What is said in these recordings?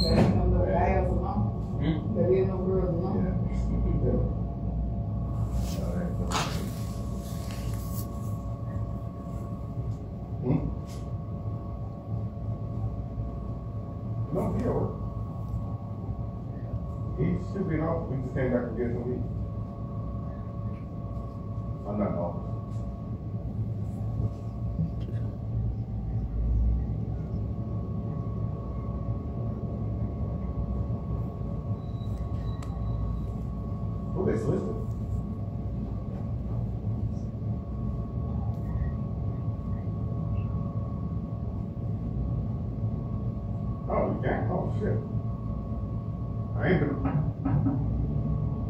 There ain't no little guys alone. There ain't no girls alone. No, he over. He should be in office. We just came back from getting some weed. I'm not in office. Who they solicited? Oh, you can't? Oh, shit. I ain't been.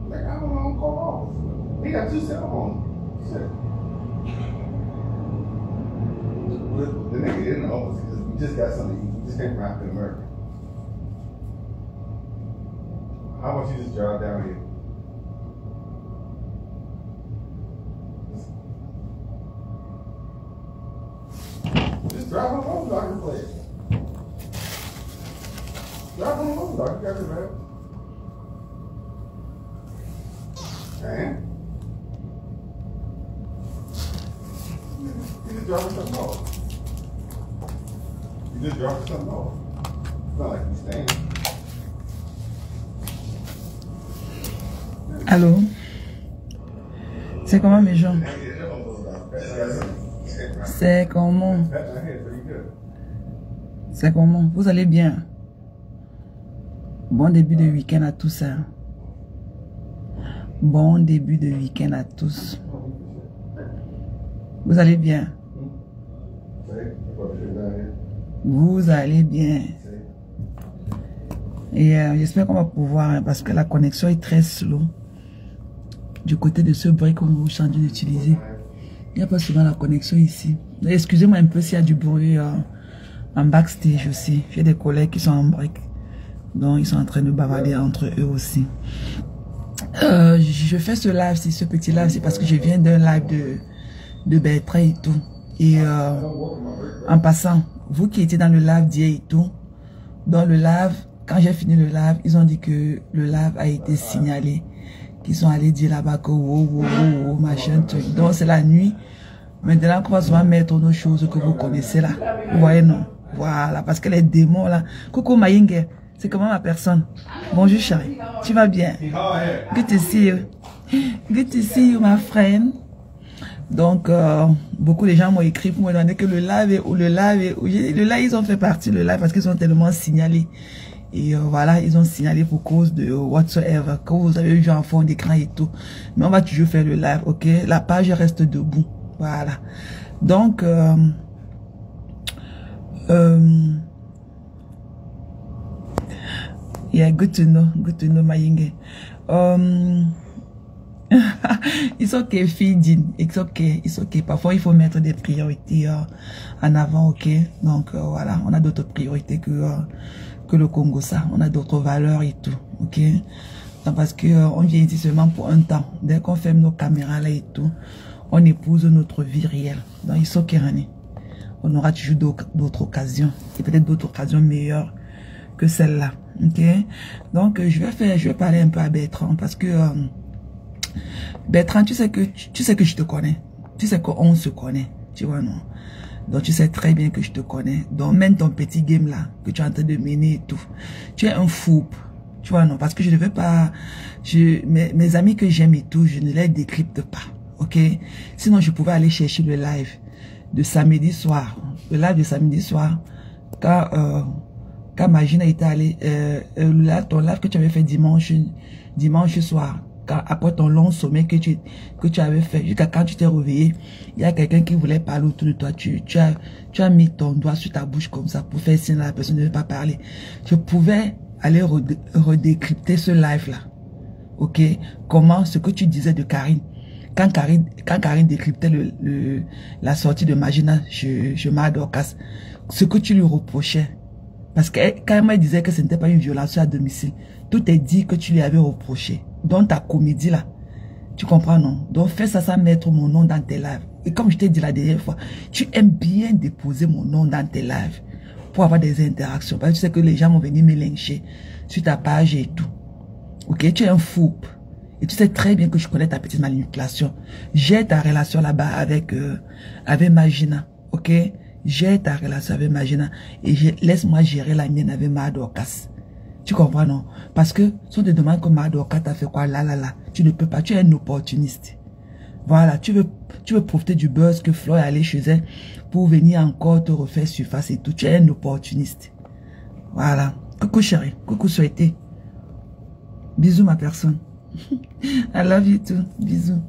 Like, I don't know, call office. He got 2 cell phones. Shit. The nigga in the office, because we just got something. We just came from African American. How about you just drive down here? Just drive on home, dog, and play it. Drive on home, dog, you got it, man. And? You just driving something off. You just driving something off. It's not like you staying. Allô? C'est comment mes gens? C'est comment? C'est comment? Vous allez bien? Bon début de week-end à tous. Hein? Bon début de week-end à tous. Vous allez bien? Vous allez bien? Et j'espère qu'on va pouvoir, hein, parce que la connexion est très slow. Du côté de ce break qu'on vous chante d'utiliser. Il n'y a pas souvent la connexion ici. Excusez-moi un peu s'il y a du bruit en backstage aussi. J'ai des collègues qui sont en break. Donc ils sont en train de bavarder entre eux aussi. Je fais ce live, ce petit live, c'est parce que je viens d'un live de Bertrand et tout. Et en passant, vous qui étiez dans le live d'hier et tout, dans le live, quand j'ai fini le live, ils ont dit que le live a été signalé. Qu'ils sont allés dire là-bas que wow, machin truc. Donc c'est la nuit. Maintenant qu'on va souvent mettre nos choses que vous connaissez là. Vous voyez non? Voilà, parce que les démons là. Coucou Mayingue, c'est comment ma personne? Bonjour chérie, tu vas bien? Good to see you. Good to see you my friend. Donc beaucoup de gens m'ont écrit pour me demander que le live ils ont fait partie le live parce qu'ils sont tellement signalés. Et voilà, ils ont signalé pour cause de whatsoever, que vous avez vu en fond d'écran et tout. Mais on va toujours faire le live, ok? La page reste debout. Voilà. Donc, yeah, good to know, Mayinge. It's okay, feeding. It's okay. Parfois, il faut mettre des priorités en avant, ok? Donc, voilà, on a d'autres priorités que le Congo, ça. On a d'autres valeurs et tout, ok? Donc, parce que on vient ici seulement pour un temps. Dès qu'on ferme nos caméras là et tout, on épouse notre vie réelle. Donc, il faut on aura toujours d'autres occasions. Et peut-être d'autres occasions meilleures que celle-là, ok? Donc, je vais parler un peu à Bertrand parce que Bertrand, tu sais que je te connais. Tu sais qu'on se connaît, tu vois, non? Donc, tu sais très bien que je te connais. Donc, même ton petit game là, que tu es en train de mener et tout. Tu es un fou. Tu vois, non? Parce que je ne veux pas... mes amis que j'aime et tout, je ne les décrypte pas. Ok? Sinon, je pouvais aller chercher le live de samedi soir. Le live de samedi soir. Quand Magina était allée... ton live que tu avais fait dimanche soir. Après ton long sommeil que tu avais fait, jusqu'à quand tu t'es réveillé, il y a quelqu'un qui voulait parler autour de toi. Tu as mis ton doigt sur ta bouche comme ça pour faire signe à la personne de ne pas parler. Je pouvais aller redécrypter ce live-là. Ok? Comment ce que tu disais de Karine. Quand Karine décryptait la sortie de Magina, je m'adore. Ce que tu lui reprochais. Parce que quand elle disait que ce n'était pas une violation à domicile, tout est dit que tu lui avais reproché. Dans ta comédie là. Tu comprends, non? Donc fais ça sans mettre mon nom dans tes lives. Et comme je t'ai dit la dernière fois, tu aimes bien déposer mon nom dans tes lives. pour avoir des interactions. Parce que tu sais que les gens vont venir me lyncher sur ta page et tout. Ok, tu es un fou. Et tu sais très bien que je connais ta petite manipulation. J'ai ta relation là-bas avec Magina. Ok, j'ai ta relation avec Magina. Et laisse-moi gérer la mienne avec Madorkas. Tu comprends, non? Parce que si on te demande que Madorkas t'a fait quoi, là, tu ne peux pas. Tu es un opportuniste. Voilà, tu veux profiter du buzz que Flo est allé chez elle pour venir encore te refaire surface et tout. Tu es un opportuniste. Voilà. Coucou chérie. Coucou souhaité. Bisous ma personne. I love you too. Bisous.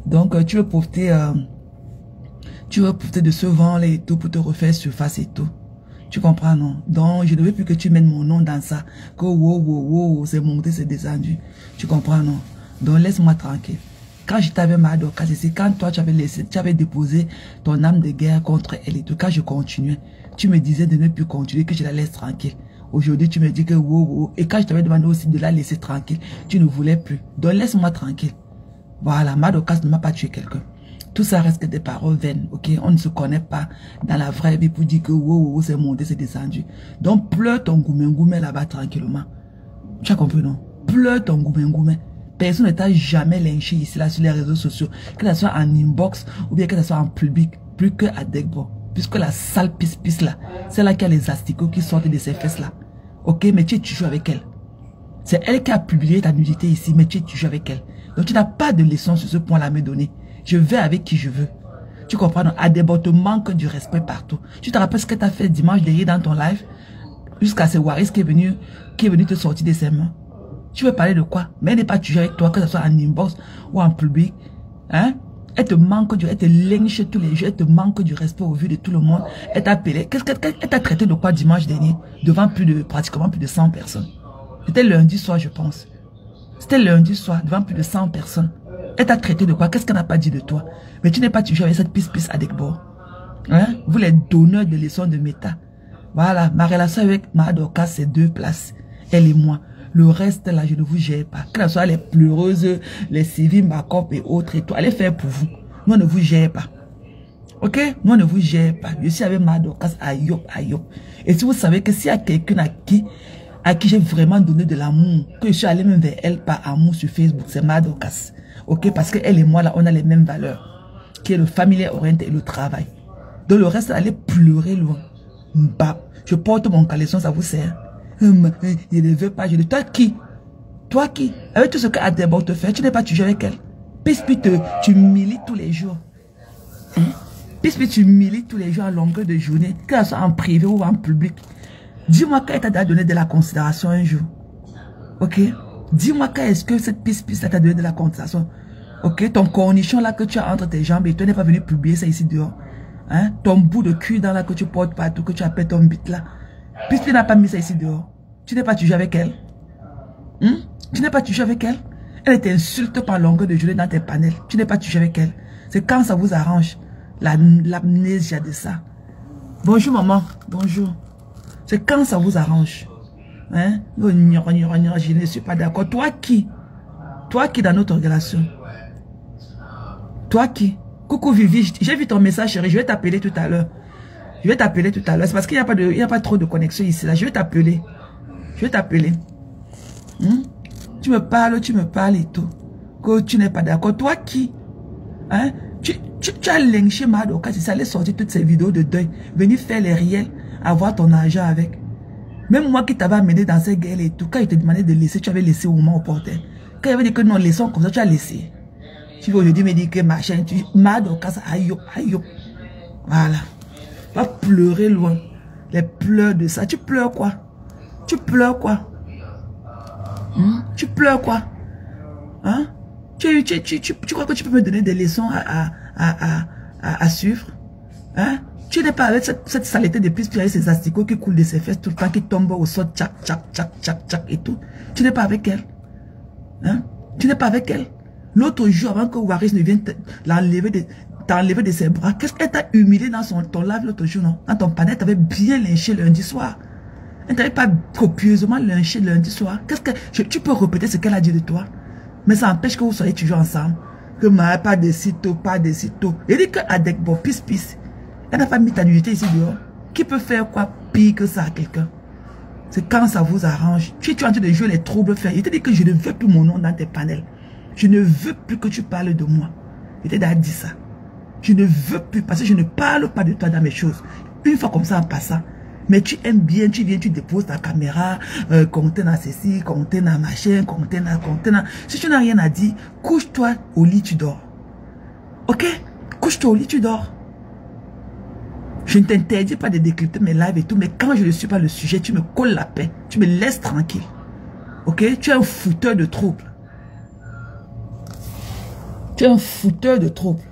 Donc tu veux profiter de ce vent-là et tout pour te refaire surface et tout. Tu comprends, non? Donc, je ne veux plus que tu mettes mon nom dans ça. Que wow, c'est monté, c'est descendu. Tu comprends, non? Donc, laisse-moi tranquille. Quand j'étais avec Madorkas ici, quand toi, tu avais déposé ton âme de guerre contre elle et tout, quand je continuais, tu me disais de ne plus continuer, que je la laisse tranquille. Aujourd'hui, tu me dis que wow. Et quand je t'avais demandé aussi de la laisser tranquille, tu ne voulais plus. Donc, laisse-moi tranquille. Voilà, Madorkas ne m'a pas tué quelqu'un. Tout ça reste que des paroles vaines, ok? On ne se connaît pas dans la vraie vie pour dire que wow, c'est monté, c'est descendu. Donc, pleure ton goumé là-bas tranquillement. Tu as compris, non? Pleure ton goumé. Personne ne t'a jamais lynché ici, là, sur les réseaux sociaux. Que ce soit en inbox ou bien que ce soit en public, plus que à Degbo. Puisque la sale pisse là, c'est là qu'il y a les asticots qui sortent de ses fesses là. Ok, mais tu es toujours avec elle. C'est elle qui a publié ta nudité ici, mais tu es toujours avec elle. Donc, tu n'as pas de leçon sur ce point-là à me donner. Je vais avec qui je veux. Tu comprends? Adebo te manque du respect partout. Tu te rappelles ce que tu as fait dimanche dernier dans ton live? Jusqu'à ce Waris qui est venu te sortir de ses mains. Tu veux parler de quoi? Mais elle n'est pas toujours avec toi, que ce soit en inbox ou en public. Hein? Elle te manque elle te lynche tous les jours, elle te manque du respect au vu de tout le monde. Elle t'a appelé. Elle t'a traité de quoi dimanche dernier? Devant pratiquement plus de 100 personnes. C'était lundi soir, je pense. C'était lundi soir, devant plus de 100 personnes. Elle t'a traité de quoi? Qu'est-ce qu'elle n'a pas dit de toi? Mais tu n'es pas toujours avec cette pisse à Degbo. Hein? Vous les donneurs de leçons de méta. Voilà, ma relation avec Madorkas, c'est 2 places. Elle et moi. Le reste, là, je ne vous gère pas. Que ce soit les pleureuses, les civils, Macop et autres et tout. Allez faire pour vous. Nous, on ne vous gère pas. Ok? Nous, on ne vous gère pas. Je suis avec Madorkas, aïe. Et si vous savez que s'il y a quelqu'un à qui j'ai vraiment donné de l'amour, que je suis allé même vers elle par amour sur Facebook, c'est Madorkas. Ok, parce qu'elle et moi, là, on a les mêmes valeurs. Qui est le familier orienté et le travail. Donc, le reste, allez pleurer loin. Bah, je porte mon caleçon, ça vous sert. Je ne veux pas. Je dis, toi qui? Toi qui? Avec tout ce que Adebo te fait, tu n'es pas toujours avec elle. Pispi, tu milites tous les jours. Hein? Pispi, tu milites tous les jours à longueur de journée, que ce soit en privé ou en public. Dis-moi quand elle t'a donné de la considération un jour. Ok? Dis-moi quand est-ce que cette pisse t'a donné de la considération. Ok, ton cornichon là que tu as entre tes jambes et toi n'es pas venu publier ça ici dehors. Hein? Ton bout de cul dans là que tu portes partout, que tu appelles ton bite là. Puisque tu n'as pas mis ça ici dehors. Tu n'es pas toujours avec elle. Tu n'es pas toujours avec elle. Elle t'insulte par longueur de journée dans tes panels. Tu n'es pas toujours avec elle. C'est quand ça vous arrange. L'amnésia de ça. Bonjour maman. Bonjour. C'est quand ça vous arrange. Hein? Je ne suis pas d'accord. Toi qui dans notre relation? Toi qui? Coucou Vivi, j'ai vu ton message chérie, je vais t'appeler tout à l'heure. C'est parce qu'il n'y a pas trop de connexion ici là. Je vais t'appeler. Tu me parles et tout. Que tu n'es pas d'accord. Toi qui? Hein? Tu as lynché Madorkas, ça allait sortir toutes ces vidéos de deuil. Venir faire les riels, avoir ton argent avec. Même moi qui t'avais amené dans ces guerres et tout, quand il te demandait de laisser, tu avais laissé au moment au portail. Quand il avait dit que non, laissons comme ça, tu as laissé. Tu veux aujourd'hui me dire que machin, Madorkas, aïe. Voilà. Va pleurer loin. Les pleurs de ça. Tu pleures quoi? Tu pleures quoi? Hein? Tu crois que tu peux me donner des leçons à suivre? Hein? Tu n'es pas avec cette saleté de pisse, puis avec ces asticots qui coulent de ses fesses tout le temps, qui tombent au sol, tchac et tout. Tu n'es pas avec elle. Hein? Tu n'es pas avec elle. L'autre jour, avant que Waris ne vienne t'enlever de ses bras, qu'est-ce qu'elle t'a humilié dans ton live l'autre jour, non? Dans ton panel, t'avais bien lynché lundi soir. Elle t'avait pas copieusement lynché lundi soir. Tu peux répéter ce qu'elle a dit de toi, mais ça empêche que vous soyez toujours ensemble. Que pas de sitôt. Il dit que Adegbo, pisse. Elle n'a pas mis ta nudité ici dehors. Qui peut faire quoi pire que ça à quelqu'un? C'est quand ça vous arrange. Tu es en train de jouer les troubles faits. Il te dit que je ne veux plus mon nom dans tes panels. Je ne veux plus que tu parles de moi. Il t'a dit ça. Je ne veux plus parce que je ne parle pas de toi dans mes choses. Une fois comme ça en passant. Mais tu aimes bien, tu viens, tu déposes ta caméra, contenant ceci, contenant machin, contenant. Si tu n'as rien à dire, couche-toi au lit, tu dors. Ok? Couche-toi au lit, tu dors. Je ne t'interdis pas de décrypter mes lives et tout, mais quand je ne suis pas le sujet, tu me colles la paix. Tu me laisses tranquille. Ok? Tu es un fouteur de troubles. Tu es un fouteur de troubles.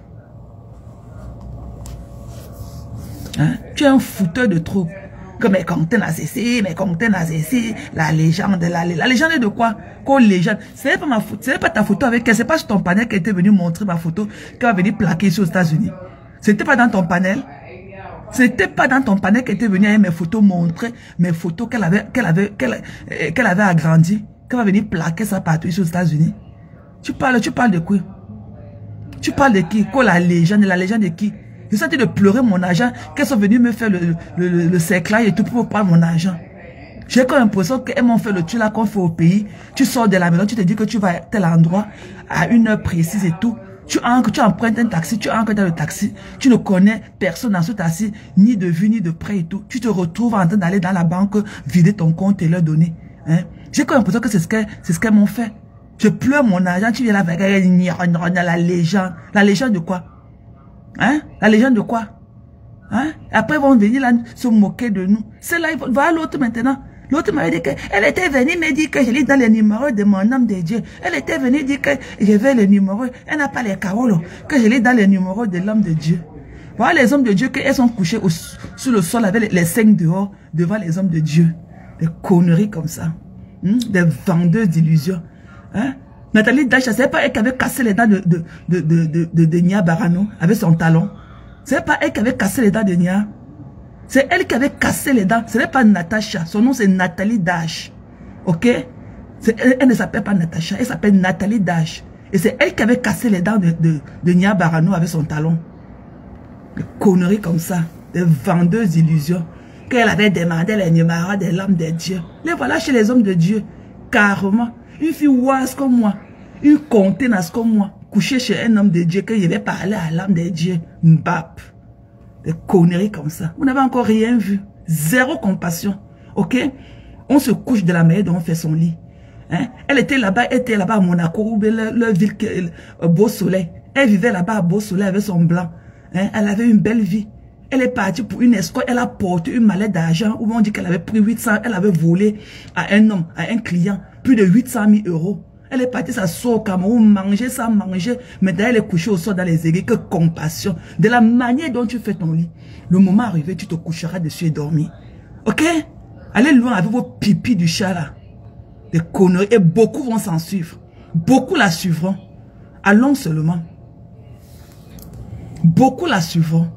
Hein? Tu es un fouteur de troubles. Que mes contenants ceci, mes contenants ceci, la légende de quoi? Quelle légende? Ce n'est pas ma photo, ce n'est pas ta photo avec elle, c'est pas sur ton panel qu'elle était venue montrer ma photo, qu'elle va venir plaquer ici aux États-Unis. C'était pas dans ton panel. C'était pas dans ton panel qu'elle était venue avec mes photos montrer, mes photos qu'elle avait agrandies, qu'elle va venir plaquer ça partout ici aux États-Unis. Tu parles de quoi? Tu parles de qui? Quoi la légende de qui? Je suis en train de pleurer mon argent, qu'elles sont venues me faire le cerclage et tout pour prendre mon argent. J'ai comme l'impression qu'elles m'ont fait le truc là qu'on fait au pays. Tu sors de la maison, tu te dis que tu vas à tel endroit à une heure précise et tout. Tu empruntes un taxi, tu entres dans le taxi. Tu ne connais personne dans ce taxi, ni de vue, ni de près et tout. Tu te retrouves en train d'aller dans la banque, vider ton compte et leur donner. Hein? J'ai comme l'impression que c'est ce qu'elles m'ont fait. Je pleure mon argent, tu viens là avec la légende. La légende de quoi? Hein? La légende de quoi? Hein? Après, ils vont venir là se moquer de nous. C'est là, voilà l'autre maintenant. L'autre m'avait dit qu'elle était venue me dire que je lis dans les numéros de mon homme de Dieu. Elle était venue dire que je vais les numéros. Elle n'a pas les carolos. Que je lis dans les numéros de l'homme de Dieu. Voilà les hommes de Dieu qu'elles sont couchés sur le sol avec les cinq dehors devant les hommes de Dieu. Des conneries comme ça. Des vendeurs d'illusions. Hein? Nathalie Dash, c'est pas elle qui avait cassé les dents de Nia Barano avec son talon. C'est pas elle qui avait cassé les dents de Nia. C'est elle qui avait cassé les dents. Ce n'est pas Natacha. Son nom c'est Nathalie Dash. Ok? Elle ne s'appelle pas Natacha. Elle s'appelle Nathalie Dash. Et c'est elle qui avait cassé les dents de Nia Barano avec son talon. Des conneries comme ça. Des vendeuses d'illusions. Qu'elle avait demandé les numéros de l'homme de Dieu. Les voilà chez les hommes de Dieu. Carrément. Une fille oise comme moi, une contenace comme moi, coucher chez un homme de Dieu, que je vais parler à l'homme de Dieu, mbap. Des conneries comme ça. Vous n'avez encore rien vu. Zéro compassion. Ok? On se couche de la manière dont on fait son lit. Hein? Elle était là-bas à Monaco, ou leur ville, Beau Soleil. Elle vivait là-bas à Beau Soleil avec son blanc. Hein? Elle avait une belle vie. Elle est partie pour une escorte, elle a porté une mallette d'argent, où on dit qu'elle avait pris 800, elle avait volé à un homme, à un client, plus de 800 000 €. Elle est partie s'asseoir au Cameroun, manger sans manger, mais d'ailleurs elle est couchée au sol dans les aiguilles, que compassion. De la manière dont tu fais ton lit, le moment arrivé, tu te coucheras dessus et dormir. Ok? Allez loin avec vos pipis du chat là. Des conneries, et beaucoup vont s'en suivre. Beaucoup la suivront. Allons seulement. Beaucoup la suivront.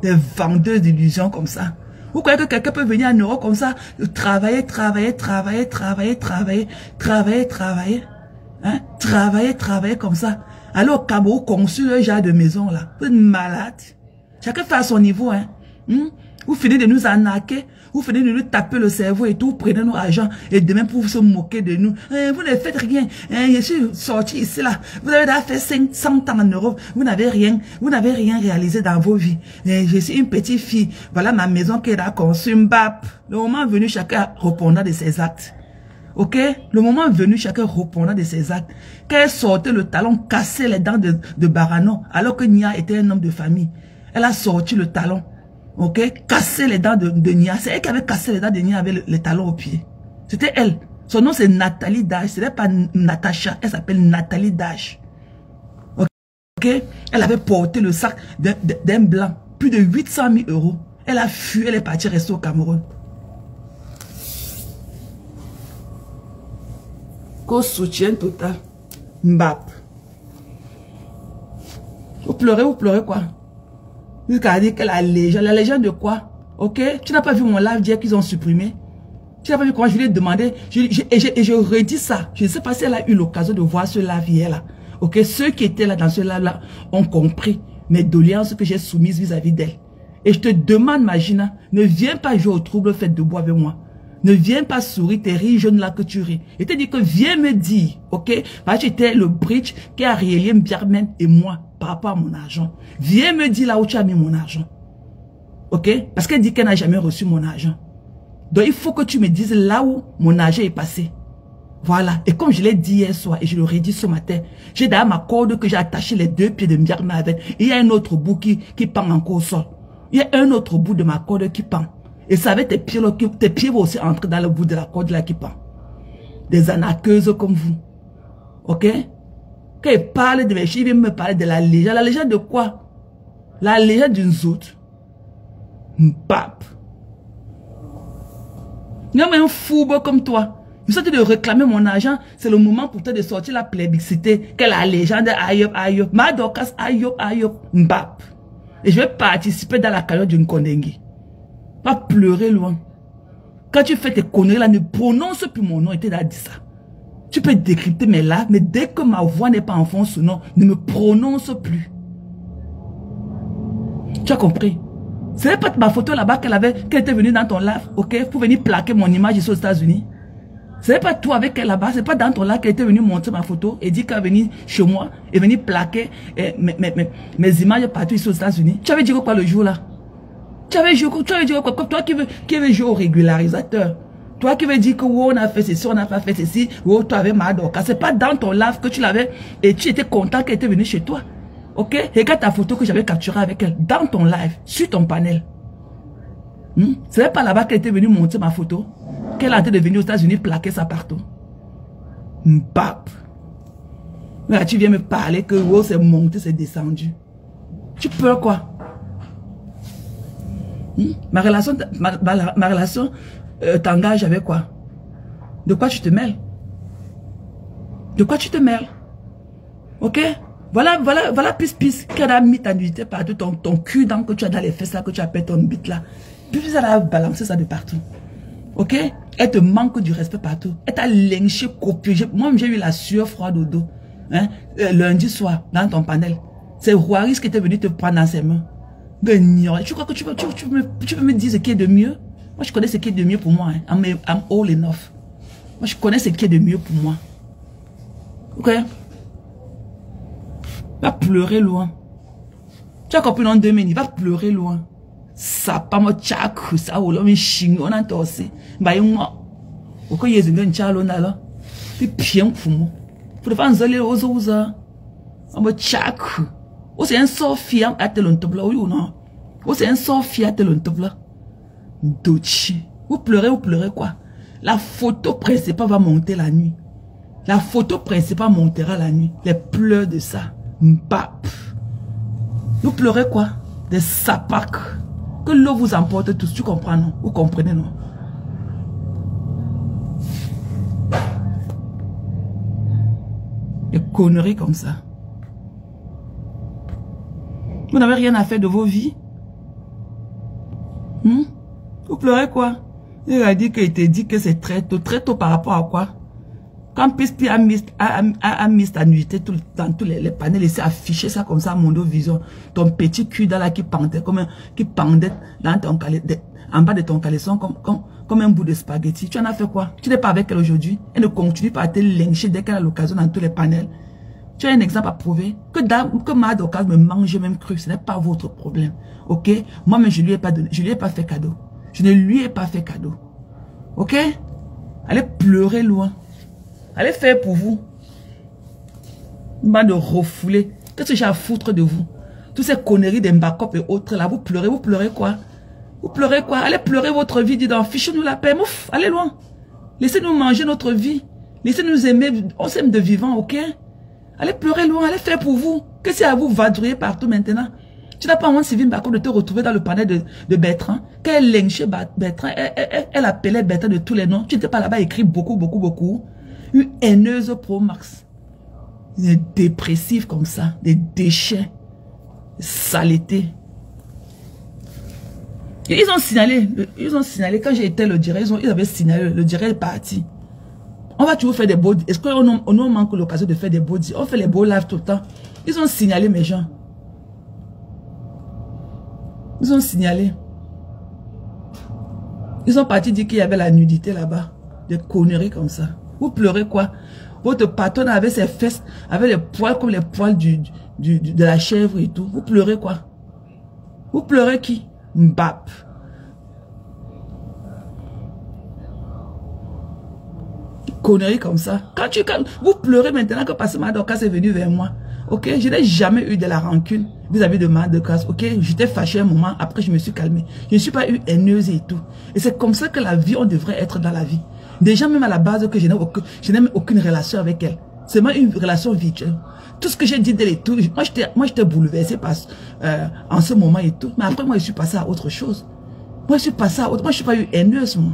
Des vendeurs d'illusions comme ça. Vous croyez que quelqu'un peut venir en Europe comme ça, travailler, hein? Travailler comme ça. Alors au Cameroun, construire un genre de maison là. Vous êtes malade. Chacun fait à son niveau, hein. Vous finissez de nous arnaquer, vous finissez de nous taper le cerveau et tout, vous prenez nos argent et demain pour se moquer de nous. Vous ne faites rien. Je suis sorti ici là. Vous avez déjà fait 500 ans en Europe. Vous n'avez rien réalisé dans vos vies. Je suis une petite fille. Voilà ma maison qu'elle a conçue. Mbap. Le moment venu, chacun répondra de ses actes. Ok? Le moment venu, chacun répondra de ses actes. Quand elle sortait le talon, cassait les dents de Barano, alors que Nia était un homme de famille. Elle a sorti le talon. Ok, casser les dents de Nia. C'est elle qui avait cassé les dents de Nia avec les talons au pied. C'était elle. Son nom c'est Nathalie Dash. Ce n'est pas Natacha. Elle s'appelle Nathalie Dash. Ok. Elle avait porté le sac d'un blanc. Plus de 800 000 €. Elle a fui. Elle est partie rester au Cameroun. Qu'au soutien total. Mbap. Vous pleurez quoi? Jusqu'à dire que la légende de quoi? Ok? Tu n'as pas vu mon live dire qu'ils ont supprimé? Tu n'as pas vu comment je lui ai demandé? Et je redis ça. Je ne sais pas si elle a eu l'occasion de voir ce live hier là. Ok? Ceux qui étaient là dans ce live là ont compris mes doléances que j'ai soumises vis-à-vis d'elle. Et je te demande, Magina, ne viens pas jouer au trouble fait de bois avec moi. Ne viens pas sourire tes rires jaunes là que tu ris. Je te dis que viens me dire, ok? Parce que j'étais le bridge qui a relié Mbiarmen et moi par rapport à mon argent. Viens me dire là où tu as mis mon argent. Ok? Parce qu'elle dit qu'elle n'a jamais reçu mon argent. Donc il faut que tu me dises là où mon argent est passé. Voilà. Et comme je l'ai dit hier soir et je le redis ce matin, j'ai d'ailleurs ma corde que j'ai attachée les 2 pieds de Mbiarmen avec. Et il y a un autre bout qui pend encore au sol. Il y a un autre bout de ma corde qui pend. Et ça avec tes pieds vont aussi entrer dans le bout de la corde là qui pend. Des arnaqueuses comme vous. Ok? Quand il parle de mes chiffres, il vient me parler de la légende. La légende de quoi? La légende d'une zoute. Pape. Non mais un fourbe comme toi. Vous sortez de réclamer mon argent, c'est le moment pour toi de sortir la plébiscité. Quelle la légende Ayop, Ayop. Madokas Ayop, Ayop. Mbap. Et je vais participer dans la carrière d'une Kondengi. Pas pleurer loin. Quand tu fais tes conneries là, ne prononce plus mon nom. Et tu as dit ça. Tu peux décrypter mes là, mais dès que ma voix n'est pas en fond ce nom, ne me prononce plus. Tu as compris? Ce n'est pas ma photo là-bas qu'elle était venue dans ton live, ok, pour venir plaquer mon image ici aux États-Unis. Ce n'est pas toi avec elle là-bas, ce n'est pas dans ton live qu'elle était venue montrer ma photo et dire qu'elle est venue chez moi et venir plaquer mes images partout ici aux États-Unis. Tu avais dit quoi le jour là? Tu avais dit quoi? Toi qui veux jouer au régularisateur. Toi qui veux dire que oh, on a fait ceci, on n'a pas fait ceci. Oh, toi avec Madoka. C'est pas dans ton live que tu l'avais et tu étais content qu'elle était venue chez toi. Ok? Regarde ta photo que j'avais capturée avec elle. Dans ton live. Sur ton panel. Ce n'est pas là-bas qu'elle était venue montrer ma photo. Qu'elle a été de venir aux États-Unis plaquer ça partout. Mbap. Là, tu viens me parler que oh, c'est monté, c'est descendu. Tu peurs quoi? Ma relation t'engage avec quoi? De quoi tu te mêles? De quoi tu te mêles? Ok? Voilà, pisse, qu'elle a mis ta nudité partout, ton cul dans que tu as dans les fesses là, que tu appelles ton bite là. Puis elle a balancé ça de partout. Ok? Elle te manque du respect partout. Elle t'a lynché, copié. Moi, j'ai eu la sueur froide au dos. Hein? Lundi soir, dans ton panel. C'est Roaris qui était venu te prendre dans ses mains. Tu crois que tu peux me dire ce qui est de mieux? Moi, je connais ce qui est de mieux pour moi. Hein. I'm all enough. Moi, je connais ce qui est de mieux pour moi. Ok? Va pleurer loin. Tu as compris dans 2 minutes. Va pleurer loin. Ça pas moi tchak ça ou l'homme ching on a tossé. Bah moi. Au cas où ils viennent tchalo na là. Puis bien pour moi. Pour le faire nzali ozoza. On me tchak. Oh, c'est un Sophia à tel top là, oui ou non? Oh, c'est un Sophia à tel top là. Dochi. Vous pleurez quoi? La photo principale va monter la nuit. La photo principale montera la nuit. Les pleurs de ça. Mbap. Vous pleurez quoi? Des sapacs. Que l'eau vous emporte tous. Tu comprends, non? Vous comprenez, non? Des conneries comme ça. Vous n'avez rien à faire de vos vies. Vous pleurez quoi? Il a dit qu'il te dit que c'est très tôt par rapport à quoi? Quand Pispi a mis ta nuitée dans tous les panels, il s'est affiché ça comme ça à Mondo Vision. Ton petit cul là qui pendait, dans ton en bas de ton caleçon comme un bout de spaghetti. Tu en as fait quoi? Tu n'es pas avec elle aujourd'hui. Elle ne continue pas à te lyncher dès qu'elle a l'occasion dans tous les panels. Tu as un exemple à prouver que Madoka me mange même cru, ce n'est pas votre problème. Ok? Moi-même, je lui ai pas fait cadeau. Je ne lui ai pas fait cadeau. Ok? Allez pleurer loin. Allez faire pour vous. Mal de refouler. Qu'est-ce que j'ai à foutre de vous? Toutes ces conneries d'Embakop et autres là, vous pleurez quoi? Vous pleurez quoi? Allez pleurer votre vie, dis donc, fichez-nous la paix, mouf, allez loin. Laissez-nous manger notre vie. Laissez-nous aimer, on s'aime de vivant, ok? Allez pleurer loin, allez faire pour vous. Que si à vous vadrouiller partout maintenant. Tu n'as pas honte, Sylvie Mbakop, de te retrouver dans le panel de Bertrand. Quand elle lynchait Bertrand, elle appelait Bertrand de tous les noms. Tu n'étais pas là-bas écrit beaucoup. Une haineuse pro max. Des dépressifs comme ça. Des déchets. Des saletés. Et ils ont signalé, quand j'ai été le direct, ils avaient signalé, le direct est parti. On va toujours faire des beaux... Est-ce qu'on nous manque l'occasion de faire des beaux... On fait les beaux lives tout le temps. Ils ont signalé mes gens. Ils ont signalé. Ils ont parti dire qu'il y avait la nudité là-bas. Des conneries comme ça. Vous pleurez quoi? Votre patronne avait ses fesses, avait les poils comme les poils de la chèvre et tout. Vous pleurez quoi? Vous pleurez qui? Mbap. Conneries comme ça. Quand vous pleurez maintenant que Pasteur Madokas est venu vers moi. Ok, je n'ai jamais eu de la rancune vis-à-vis de Madokas. Ok, j'étais fâchée un moment, après je me suis calmée. Je ne suis pas eu haineuse et tout. Et c'est comme ça que la vie, on devrait être dans la vie. Déjà même à la base que je n'ai aucune relation avec elle. C'est moi une relation virtuelle. Tout ce que j'ai dit d'elle et tout, moi j'étais bouleversée en ce moment et tout. Mais après moi je suis passée à autre chose. Moi je suis passée à autre. Moi je suis pas eu haineuse moi.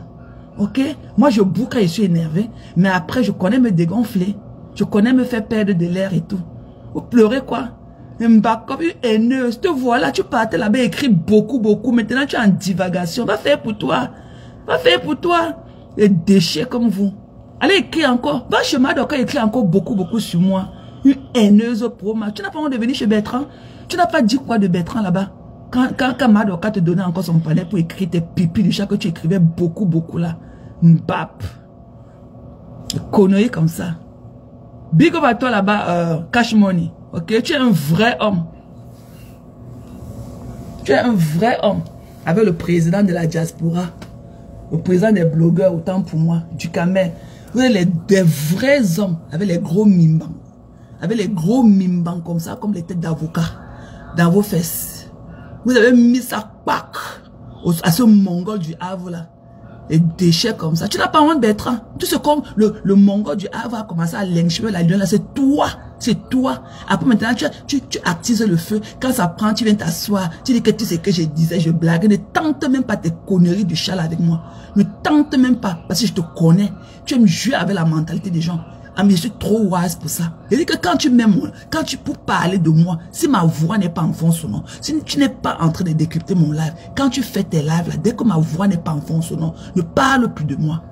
Ok, moi je boue quand je suis énervée. Mais après je connais me dégonfler. Je connais me faire perdre de l'air et tout. Vous pleurez quoi? Mba comme une haineuse. Te voilà, tu partais là-bas, écrit beaucoup. Maintenant tu es en divagation. Va faire pour toi. Va faire pour toi. Les déchets comme vous. Allez écrire encore. Va chez Madoka écrire encore beaucoup sur moi. Une haineuse pour moi. Tu n'as pas envie de venir chez Bertrand. Tu n'as pas dit quoi de Bertrand là-bas. Quand Madoka te donnait encore son panel pour écrire tes pipis du chat que tu écrivais beaucoup là. Mbap. Conneries comme ça. Big up à toi là-bas, Cash Money. Ok, tu es un vrai homme. Tu es un vrai homme. Avec le président de la diaspora. Le président des blogueurs, autant pour moi. Du Camer. Vous êtes des vrais hommes. Avec les gros mimbans. Avec les gros mimbans comme ça. Comme les têtes d'avocat. Dans vos fesses. Vous avez mis ça pack. À ce mongol du Havre là. Les déchets comme ça. Tu n'as pas honte, Bertrand. Tu sais comme le mongol du Havre a commencé à lyncher la lune là. C'est toi. C'est toi. Après maintenant, tu attises le feu. Quand ça prend, tu viens t'asseoir. Tu dis que tu sais que je disais, je blague. Ne tente même pas tes conneries du chat avec moi. Ne tente même pas. Parce que je te connais. Tu aimes jouer avec la mentalité des gens. Ah, mais je suis trop wise pour ça. Je dis que quand tu m'aimes, quand tu peux parler de moi, si ma voix n'est pas en fond sonore, si tu n'es pas en train de décrypter mon live, quand tu fais tes lives là, dès que ma voix n'est pas en fond sonore, ne parle plus de moi.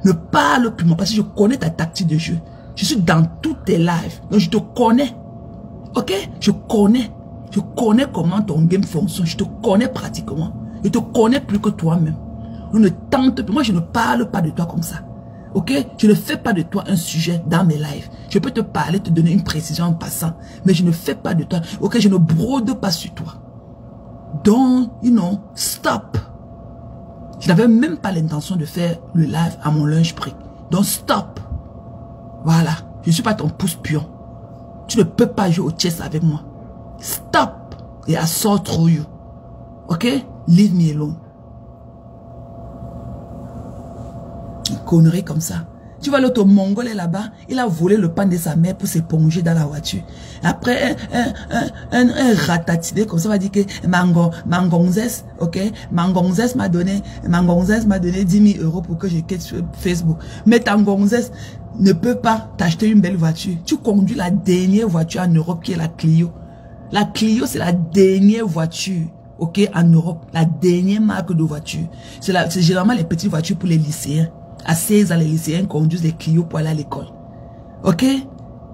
Ne parle plus de moi parce que je connais ta tactique de jeu. Je suis dans tous tes lives. Donc je te connais. Ok? Je connais comment ton game fonctionne. Je te connais pratiquement. Je te connais plus que toi-même. On ne tente plus. Moi, je ne parle pas de toi comme ça. Ok? Je ne fais pas de toi un sujet dans mes lives. Je peux te parler, te donner une précision en passant. Mais je ne fais pas de toi. Ok? Je ne brode pas sur toi. Donc, stop. Je n'avais même pas l'intention de faire le live à mon lunch break. Donc, stop. Voilà. Je ne suis pas ton pouce pion. Tu ne peux pas jouer au chess avec moi. Stop. Et I saw through you. Ok? Leave me alone. Une connerie comme ça. Tu vois l'autre mongol est là-bas. Il a volé le pain de sa mère pour s'éponger dans la voiture. Après, un ratatiné comme ça va dire que Mangonzès, ok? Mangonzès m'a donné 10 000 € pour que je quitte sur Facebook. Mais Tangonzès ne peut pas t'acheter une belle voiture. Tu conduis la dernière voiture en Europe qui est la Clio. La Clio, c'est la dernière voiture, ok, en Europe. La dernière marque de voiture. C'est généralement les petites voitures pour les lycéens. À 16 ans, les lycéens conduisent les Clio pour aller à l'école. Ok?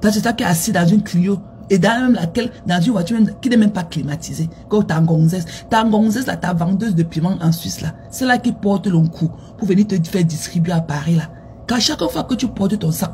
C'est ça qui est assis dans une Clio. Et dans même laquelle, dans une voiture qui n'est même pas climatisée. Comme Tangonzès. Tangonzès, là, ta vendeuse de piment en Suisse, là. C'est là qui porte le coup pour venir te faire distribuer à Paris, là. Qu'à chaque fois que tu portes ton sac,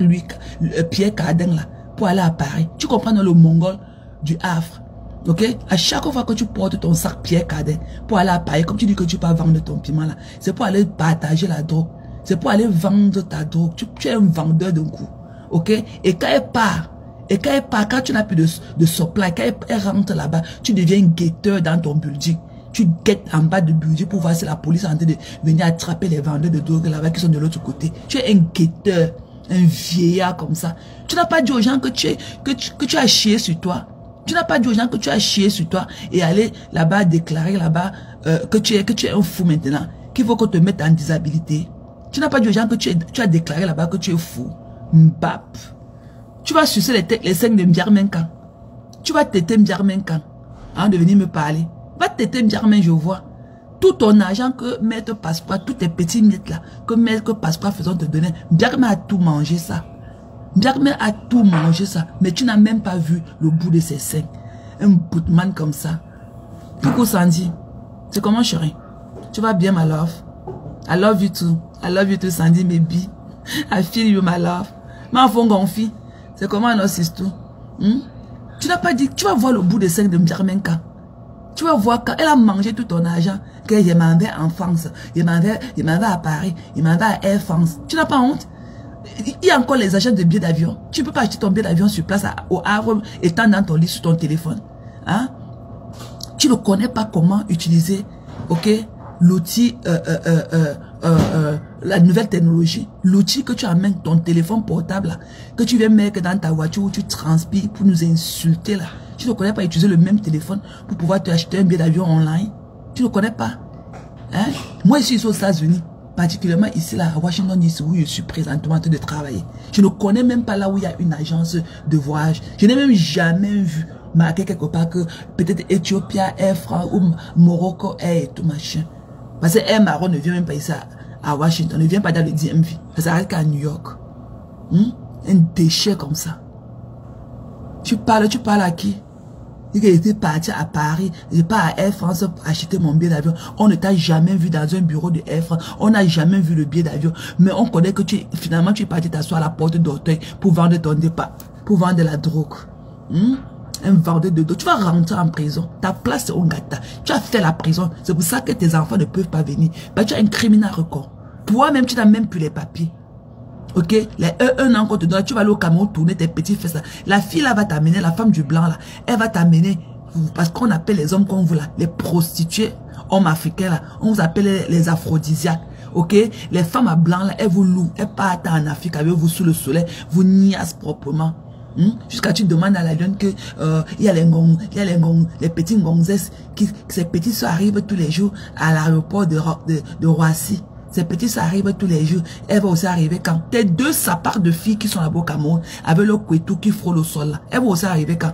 Pierre Cardin, là, pour aller à Paris, tu comprends dans le mongol du Havre. Ok? À chaque fois que tu portes ton sac Pierre Cardin pour aller à Paris, comme tu dis que tu peux vendre ton piment, là, c'est pour aller partager la drogue. C'est pour aller vendre ta drogue. Tu es un vendeur d'un coup. Ok? Et quand elle part, quand tu n'as plus de supply, quand elle rentre là-bas, tu deviens un guetteur dans ton building. Tu guettes en bas du building pour voir si la police est en train de venir attraper les vendeurs de drogue là-bas qui sont de l'autre côté. Tu es un guetteur, un vieillard comme ça. Tu n'as pas dit aux gens que tu as chié sur toi. Tu n'as pas dit aux gens que tu as chié sur toi et aller là-bas déclarer là-bas que tu es un fou maintenant, qu'il faut qu'on te mette en disabilité. Tu n'as pas dit aux gens que tu as déclaré là-bas que tu es fou. Mbap. Tu vas sucer les seins de Mbiarmenkan. Tu vas téter Mbiarmenkan. Avant de venir me parler. Va téter Mbiarmen, je vois. Tout ton argent que Maître Passepoir, tous tes petits miettes là, que Maître Passepoir faisant te donner, Mbiarmen a tout mangé ça. Mbiarmen a tout mangé ça. Mais tu n'as même pas vu le bout de ses seins. Un boutman comme ça. Coucou Sandy. C'est comment, chérie? Tu vas bien, ma love? I love you too. I love you too, Sandy, baby. I feel you, my love. Ma fond gonfi. C'est comment, non, c'est tout? Tu n'as pas dit, tu vas voir le bout de 5 de Mjarmenka. Tu vas voir quand elle a mangé tout ton argent, que je m'en vais en France, je m'en vais à Paris, je m'en vais à Air France. Tu n'as pas honte? Il y a encore les agents de billets d'avion. Tu ne peux pas acheter ton billet d'avion sur place au Havre, étant dans ton lit sur ton téléphone. Hein? Tu ne connais pas comment utiliser, ok, l'outil, la nouvelle technologie, l'outil que tu amènes, ton téléphone portable, là, que tu viens mettre dans ta voiture où tu transpires pour nous insulter là. Tu ne connais pas utiliser le même téléphone pour pouvoir te acheter un billet d'avion online. Tu ne connais pas. Hein? Moi, je suis aux États-Unis, particulièrement ici là, à Washington DC, où je suis présentement en train de travailler. Je ne connais même pas là où il y a une agence de voyage. Je n'ai même jamais vu marqué quelque part que peut-être Ethiopia, Air France ou Morocco Air et tout machin. Parce que Air Maroc ne vient même pas ici à Washington, ne vient pas dans le DMV. Ça s'arrête qu'à New York. Un déchet comme ça. Tu parles à qui? Il était parti à Paris, je pars à Air France pour acheter mon billet d'avion. On ne t'a jamais vu dans un bureau de Air France. On n'a jamais vu le billet d'avion. Mais on connaît que finalement tu es parti t'asseoir à la porte d'Auteuil pour vendre ton départ, pour vendre de la drogue. Un vendeur de dos. Tu vas rentrer en prison. Ta place c'est au Ngata. Tu as fait la prison. C'est pour ça que tes enfants ne peuvent pas venir. Bah, tu as un criminel record. Toi-même, tu n'as même plus les papiers. Ok, un an qu'on te donne, tu vas aller au Cameroun tourner tes petits fesses là. La fille là va t'amener, la femme du blanc là, elle va t'amener, parce qu'on appelle les hommes comme vous là, les prostituées, hommes africains là, on vous appelle les aphrodisiaques. Ok, les femmes à blanc là, elles vous louent, elles partent en Afrique avec vous sous le soleil, vous niassent proprement. Jusqu'à tu demandes à la jeune que il y a les petits gonzesses, ces petits ça arrivent tous les jours à l'aéroport de Roissy. Ces petits, ça arrive tous les jours. Elle va aussi arriver quand? Tes deux sapars de filles qui sont là-bas au Cameroun, avec le couetou qui frôle au sol là. Elle va aussi arriver quand?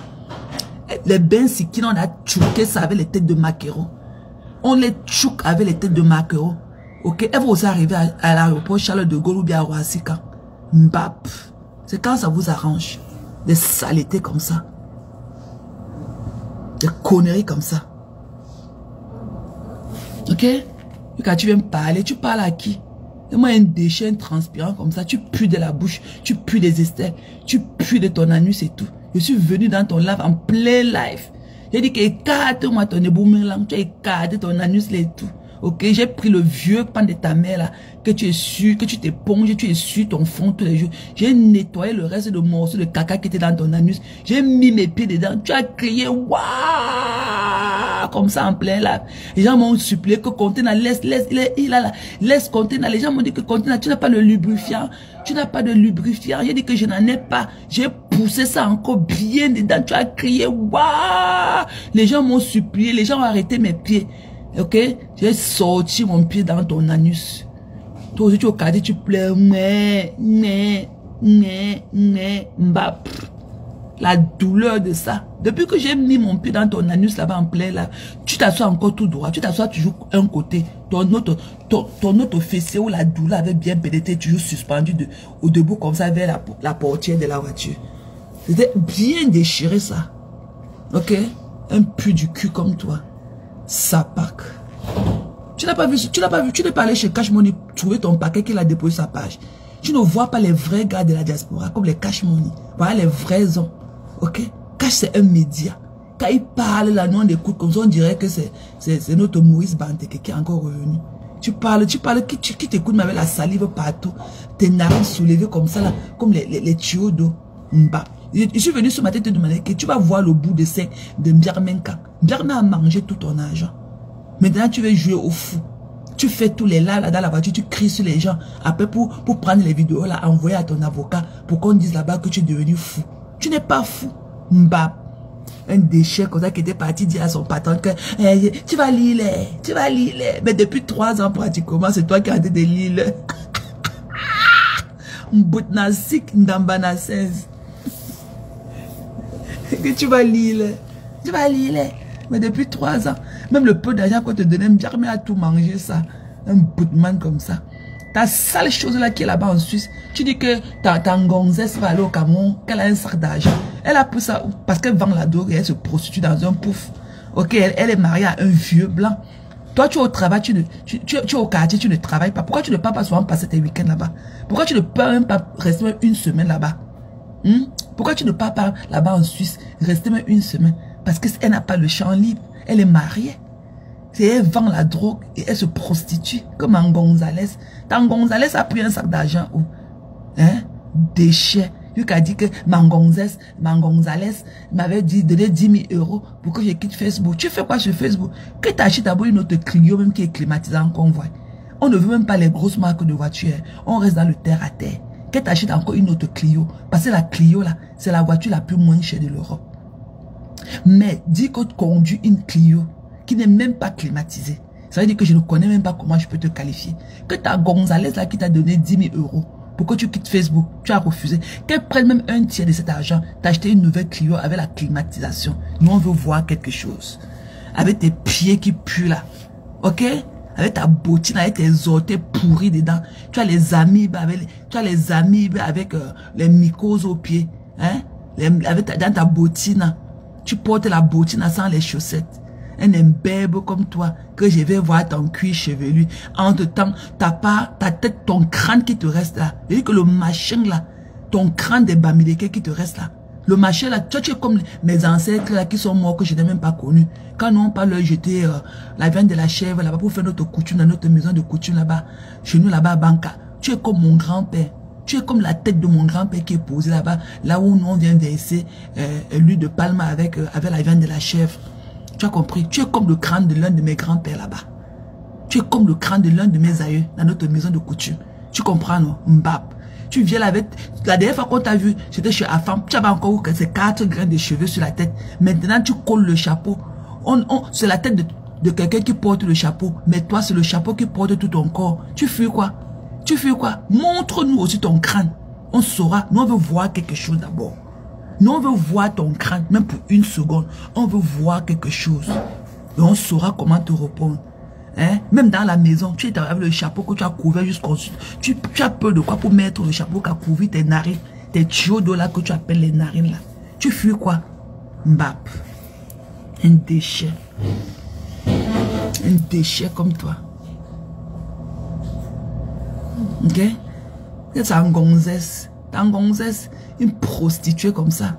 Les bensikines, on a tchouqué ça avec les têtes de maquereau. On les tchouk avec les têtes de maquereau. Ok? Elle va aussi arriver à l'aéroport Charles de Gaulle ou bien à Roissy quand? Mbap. C'est quand ça vous arrange. Des saletés comme ça. Des conneries comme ça. Ok? Quand tu viens me parler, tu parles à qui? Moi, un déchet, un transpirant comme ça, tu pues de la bouche, tu pues des aisselles, tu pues de ton anus et tout. Je suis venu dans ton live en plein live. J'ai dit que écarte-moi ton éboumin là, tu as écarté ton anus là et tout. Ok, j'ai pris le vieux pan de ta mère là, que tu es su, que tu t'éponges, tu es su ton fond tous les jours. J'ai nettoyé le reste de morceaux de caca qui était dans ton anus. J'ai mis mes pieds dedans. Tu as crié, waouh, comme ça en plein là. Les gens m'ont supplié que Container laisse Container. Les gens m'ont dit que Container, tu n'as pas de lubrifiant. Tu n'as pas de lubrifiant. J'ai dit que je n'en ai pas. J'ai poussé ça encore bien dedans. Tu as crié, waouh. Les gens m'ont supplié. Les gens ont arrêté mes pieds. Ok, j'ai sorti mon pied dans ton anus. Toi aussi tu au quartier, tu pleures. Mbap. La douleur de ça. Depuis que j'ai mis mon pied dans ton anus là-bas en plein là, tu t'assois encore tout droit. Tu t'assois toujours un côté. Ton autre fessier où la douleur avait bien pénétré, toujours suspendu au debout comme ça vers la portière de la voiture. C'était bien déchiré ça. Ok, un pu du cul comme toi. Sapac. Tu n'as pas vu, tu n'es pas allé chez Cash Money trouver ton paquet qu'il a déposé sa page. Tu ne vois pas les vrais gars de la diaspora comme les Cash Money. Voilà les vrais hommes. Ok? Cash c'est un média. Quand il parle là, nous on écoute comme ça, on dirait que c'est notre Maurice Banteke qui est encore revenu. Tu parles, qui t'écoute mais avec la salive partout. Tes narines soulevées comme ça là, comme les tuyaux d'eau. Mba. Je suis venu ce matin te demander que tu vas voir le bout de Mjarmenka. Mjarmenka a mangé tout ton argent. Maintenant, tu veux jouer au fou. Tu fais tous les là dans la voiture, tu cries sur les gens. Après, pour prendre les vidéos là, envoyer à ton avocat pour qu'on dise là-bas que tu es devenu fou. Tu n'es pas fou. Mbap. Un déchet comme ça qui était parti dire à son patron que tu vas lire. Mais depuis 3 ans pratiquement, c'est toi qui as été de lire. Mboutnasik Ndambana 16. Que tu vas lire. Mais depuis 3 ans, même le peu d'argent qu'on te donnait, jamais à tout manger ça. Un boutman comme ça. Ta sale chose là qui est là-bas en Suisse, tu dis que ta gonzesse va aller au Cameroun, qu'elle a un sac d'argent. Elle a pris ça parce qu'elle vend la drogue et elle se prostitue dans un pouf. Ok, elle est mariée à un vieux blanc. Toi, tu es au travail, tu es au quartier, tu ne travailles pas. Pourquoi tu ne peux pas souvent passer tes week-ends là-bas? Pourquoi tu ne peux même pas rester même une semaine là-bas? Pourquoi tu ne peux pas là-bas en Suisse, rester même une semaine? Parce qu'elle n'a pas le champ libre. Elle est mariée. Elle vend la drogue et elle se prostitue comme en Gonzalez. Tant Gonzalez a pris un sac d'argent où? Hein? Déchets. Lui qui a dit que Mangonzalez m'avait dit donner 10 000 € pour que je quitte Facebook. Tu fais quoi sur Facebook? Que tu achètes d'abord une autre Clio même qui est climatisée en convoi. On ne veut même pas les grosses marques de voitures. On reste dans le terre à terre. Que tu achètes encore une autre Clio. Parce que la Clio là, c'est la voiture la plus moins chère de l'Europe. Mais dis que tu conduis une Clio qui n'est même pas climatisée. Ça veut dire que je ne connais même pas comment je peux te qualifier. Que tu as Gonzalez là qui t'a donné 10 000 € pour que tu quittes Facebook, tu as refusé. Qu'elle prenne même un tiers de cet argent, t'acheter une nouvelle Clio avec la climatisation. Nous, on veut voir quelque chose. Avec tes pieds qui puent là. Ok? Avec ta bottine, avec tes orteils pourris dedans. Tu as les amibes avec, les mycoses aux pieds. Hein? Dans ta bottine, tu portes la bottine sans les chaussettes. Un imberbe comme toi, que je vais voir ton cuir chevelu. Entre-temps, ta tête, ton crâne qui te reste là. Et que le machin là, ton crâne des bamileke qui te reste là. Le machin là, tu es comme mes ancêtres là qui sont morts que je n'ai même pas connus. Quand nous on parle leur jeter la viande de la chèvre là-bas pour faire notre coutume dans notre maison de coutume là-bas, chez nous là-bas à Banca. Tu es comme mon grand-père. Tu es comme la tête de mon grand-père qui est posée là-bas, là où nous on vient verser l'huile de palme avec la viande de la chèvre. Tu as compris? Tu es comme le crâne de l'un de mes grands-pères là-bas. Tu es comme le crâne de l'un de mes aïeux dans notre maison de coutume. Tu comprends, non? Mbap. Tu viens là avec... La dernière fois qu'on t'a vu, c'était chez Afam. Tu avais encore ces 4 grains de cheveux sur la tête. Maintenant, tu colles le chapeau. C'est la tête de quelqu'un qui porte le chapeau. Mais toi, c'est le chapeau qui porte tout ton corps. Tu fuis quoi? Tu fuis quoi? Montre-nous aussi ton crâne. On saura. Nous, on veut voir quelque chose d'abord. Nous, on veut voir ton crâne, même pour une seconde. On veut voir quelque chose. Et on saura comment te répondre. Hein? Même dans la maison, tu es avec le chapeau que tu as couvert jusqu'au sud. Tu as peur de quoi pour mettre le chapeau qui a couvert tes narines, tes tuyaux d'eau là que tu appelles les narines là. Tu fuis quoi? Mbap. Un déchet. Un déchet comme toi. Ok? C'est un gonzesse. T'as un gonzesse. Une prostituée comme ça.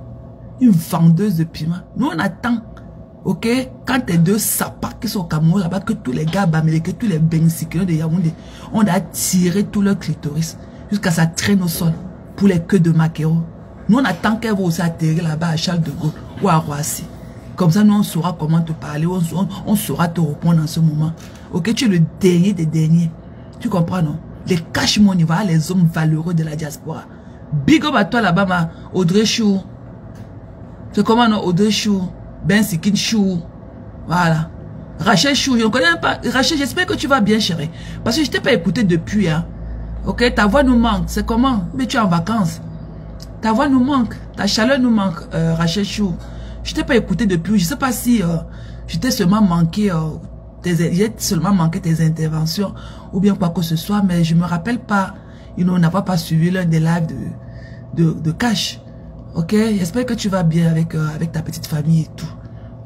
Une vendeuse de piment. Nous, on attend. Ok? Quand tes 2 sapas qui sont au Cameroun là-bas, que tous les gars que tous les bensikiens de Yaoundé, on a tiré tout leur clitoris jusqu'à ça traîne au sol pour les queues de maquereau. Nous, on attend qu'elle va aussi atterrir là-bas à Charles de Gaulle ou à Roissy. Comme ça, nous, on saura comment te parler. On saura te répondre en ce moment. Ok? Tu es le dernier des derniers. Tu comprends, non? Les cash money, voilà les hommes valeureux de la diaspora. Big up à toi là-bas, Audrey Chou. C'est comment non? Audrey Chou. Ben Sikin Chou. Voilà. Rachel Chou. Je ne connais pas. Rachel, j'espère que tu vas bien, chérie. Parce que je ne t'ai pas écouté depuis. Hein. Ok, ta voix nous manque. C'est comment? Mais tu es en vacances. Ta voix nous manque. Ta chaleur nous manque, Rachel Chou. Je ne t'ai pas écouté depuis. Je ne sais pas si je t'ai seulement manqué. J'ai seulement manqué tes interventions. Ou bien quoi que ce soit. Mais je ne me rappelle pas. On n'a pas suivi l'un des lives de Cash. Ok? J'espère que tu vas bien avec ta petite famille et tout.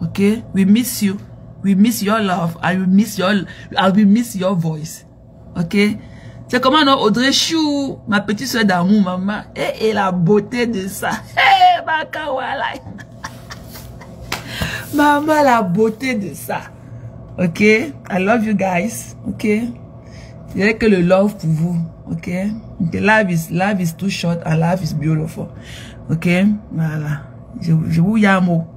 Ok? We miss you. We miss your love. I will miss your voice. Ok? C'est comment non? Audrey Chou, ma petite soeur d'amour, maman. Et la beauté de ça. Hey, Bakawala. Maman, la beauté de ça. Ok? I love you guys. Ok? Il n'y a que le love pour vous. Ok? Okay, life is too short and life is beautiful. Ok? Voilà. Je vous yamo.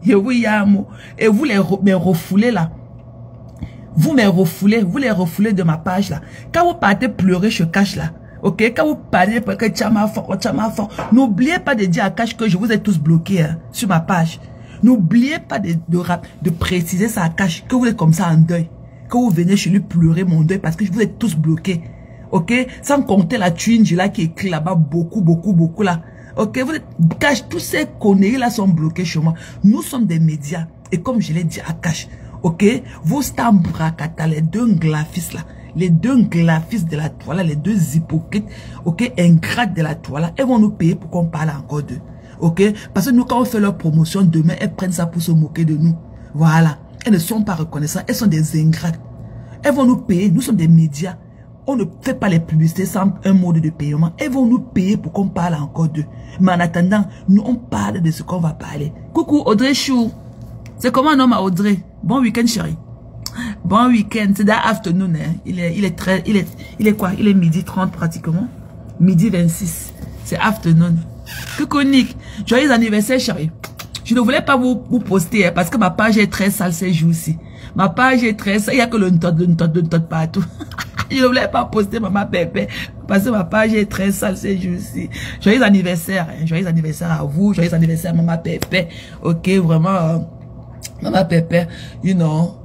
Je vous yamo. Et vous les refoulez là. Vous les refoulez de ma page là. Quand vous partez pleurer chez Cash là. Ok? Quand vous parlez parce que tchama fort. N'oubliez pas de dire à Cash que je vous ai tous bloqués hein, sur ma page. N'oubliez pas de préciser ça à Cash que vous êtes comme ça en deuil. Que vous venez chez lui pleurer mon deuil parce que je vous ai tous bloqués. Ok? Sans compter la twinge là qui écrit là-bas beaucoup là. Ok? Vous êtes Cash, tous ces conneries là sont bloqués chez moi. Nous sommes des médias. Et comme je l'ai dit à Cash, ok? Vos stambrakata, les 2 glafistes là. Les 2 glafistes de la toile, les 2 hypocrites, ok? Ingrates de la toile, elles vont nous payer pour qu'on parle encore d'eux. Ok? Parce que nous, quand on fait leur promotion, demain, elles prennent ça pour se moquer de nous. Voilà. Elles ne sont pas reconnaissantes. Elles sont des ingrates. Elles vont nous payer. Nous sommes des médias. On ne fait pas les publicités sans un mode de paiement. Elles vont nous payer pour qu'on parle encore d'eux. Mais en attendant, nous, on parle de ce qu'on va parler. Coucou, Audrey Chou. C'est comment un homme à Audrey? Bon week-end, chérie. Bon week-end. C'est that afternoon, hein. Il est quoi? Il est midi 30 pratiquement. Midi 26. C'est afternoon. Coucou, Nick. Joyeux anniversaire, chérie. Je ne voulais pas vous poster, hein, parce que ma page est très sale ces jours-ci. Ma page est très sale. Il n'y a que le ntot partout. Je ne voulais pas poster maman Pépé parce que ma page est très sale ces jours-ci. Joyeux anniversaire, hein. Joyeux anniversaire à vous, joyeux anniversaire à maman Pépé. Ok, vraiment, maman Pépé, you know,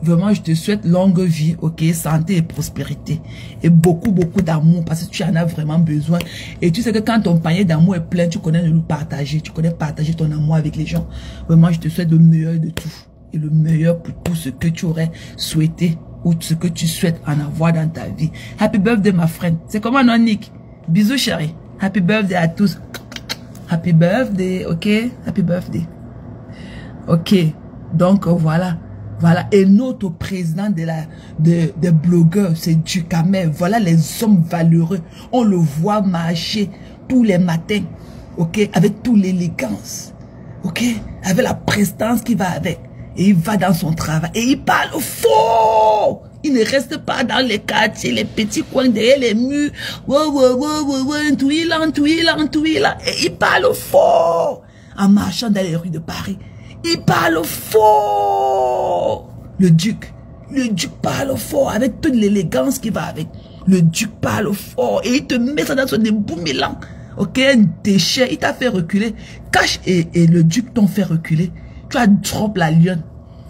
vraiment je te souhaite longue vie, ok, santé et prospérité. Et beaucoup d'amour parce que tu en as vraiment besoin. Et tu sais que quand ton panier d'amour est plein, tu connais de nous partager, tu connais partager ton amour avec les gens. Vraiment, je te souhaite le meilleur de tout. Et le meilleur pour tout ce que tu aurais souhaité ou ce que tu souhaites en avoir dans ta vie. Happy birthday, ma friend. C'est comment, non, Nick? Bisous, chérie. Happy birthday à tous. Happy birthday, ok? Happy birthday. Ok. Donc, voilà. Voilà. Et notre président des blogueurs, c'est Ducamel. Voilà les hommes valeureux. On le voit marcher tous les matins. Ok? Avec toute l'élégance. Ok? Avec la prestance qui va avec. Et il va dans son travail. Et il parle faux. Il ne reste pas dans les quartiers, les petits coins derrière les murs. Et il parle faux. En marchant dans les rues de Paris. Il parle faux. Le duc parle fort avec toute l'élégance qui va avec. Le duc parle fort. Et il te met ça dans son éboumilant. Ok, un déchet. Il t'a fait reculer. Cache et le duc t'ont fait reculer. Tu as drop la lionne.